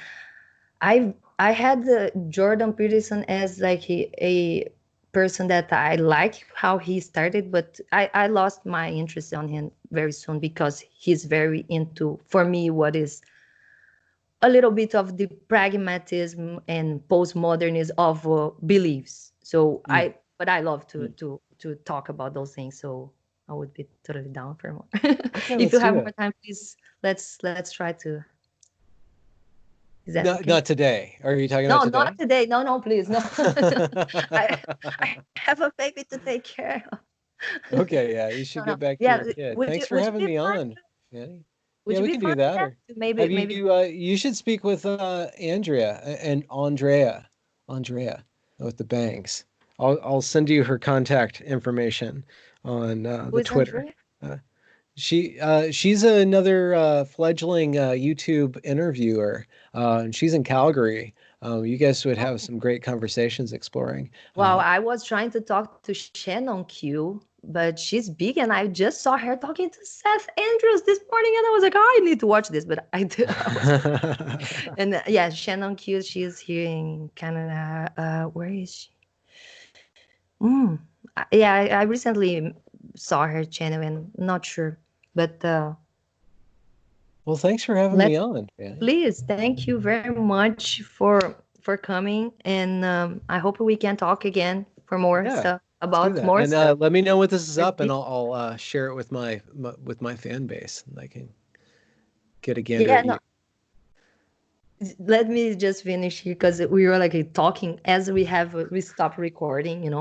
I had the Jordan Peterson as like a person that I like how he started, but I lost my interest on him very soon because he's very into, for me, what is a little bit of the pragmatism and postmodernism of beliefs. So Mm, but I love mm. to talk about those things. So I would be totally down for more. Okay, If let's you do have more it. time, please let's try to. Is that Not okay? not today. Are you talking about No, not today? today. No, no, please, no. I have a baby to take care of. Okay, yeah, you should No, no. get back to Yeah, your kid. Thanks for would you having be me fine? on, Fanny. Would Yeah, you we be can fine do with that. that? Or Maybe have maybe you should speak with Andrea and Andrea with the banks. I'll send you her contact information on who the is Twitter. Andrea? Uh, she's another fledgling YouTube interviewer. And she's in Calgary. You guys would have Oh. some great conversations exploring. Well, I was trying to talk to Shannon Q, but she's big, and I just saw her talking to Seth Andrews this morning, and I was like, oh, I need to watch this, but I did. I was like, and yeah, Shannon Q, she's here in Canada. Where is she? Mm. Yeah, I recently saw her channel, and not sure, but Well, thanks for having me let's on, Fanny. please. Thank you very much for coming, and I hope we can talk again for more Yeah, stuff let's do about that. more And stuff. let me know when this is up, and Maybe- I'll share it with with my fan base, and I can get a gander Yeah, at no, you. let me just finish here because we were like talking as we stopped recording,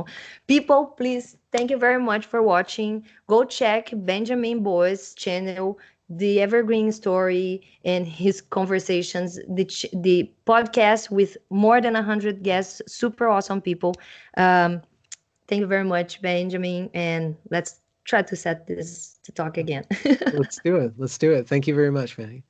people, please, thank you very much for watching. Go check Benjamin Boyce channel, the Evergreen Story, and his conversations, the podcast with more than 100 guests, super awesome people. Thank you very much, Benjamin, and let's try to set this to talk again. Let's do it. Let's do it. Thank you very much, Fanny.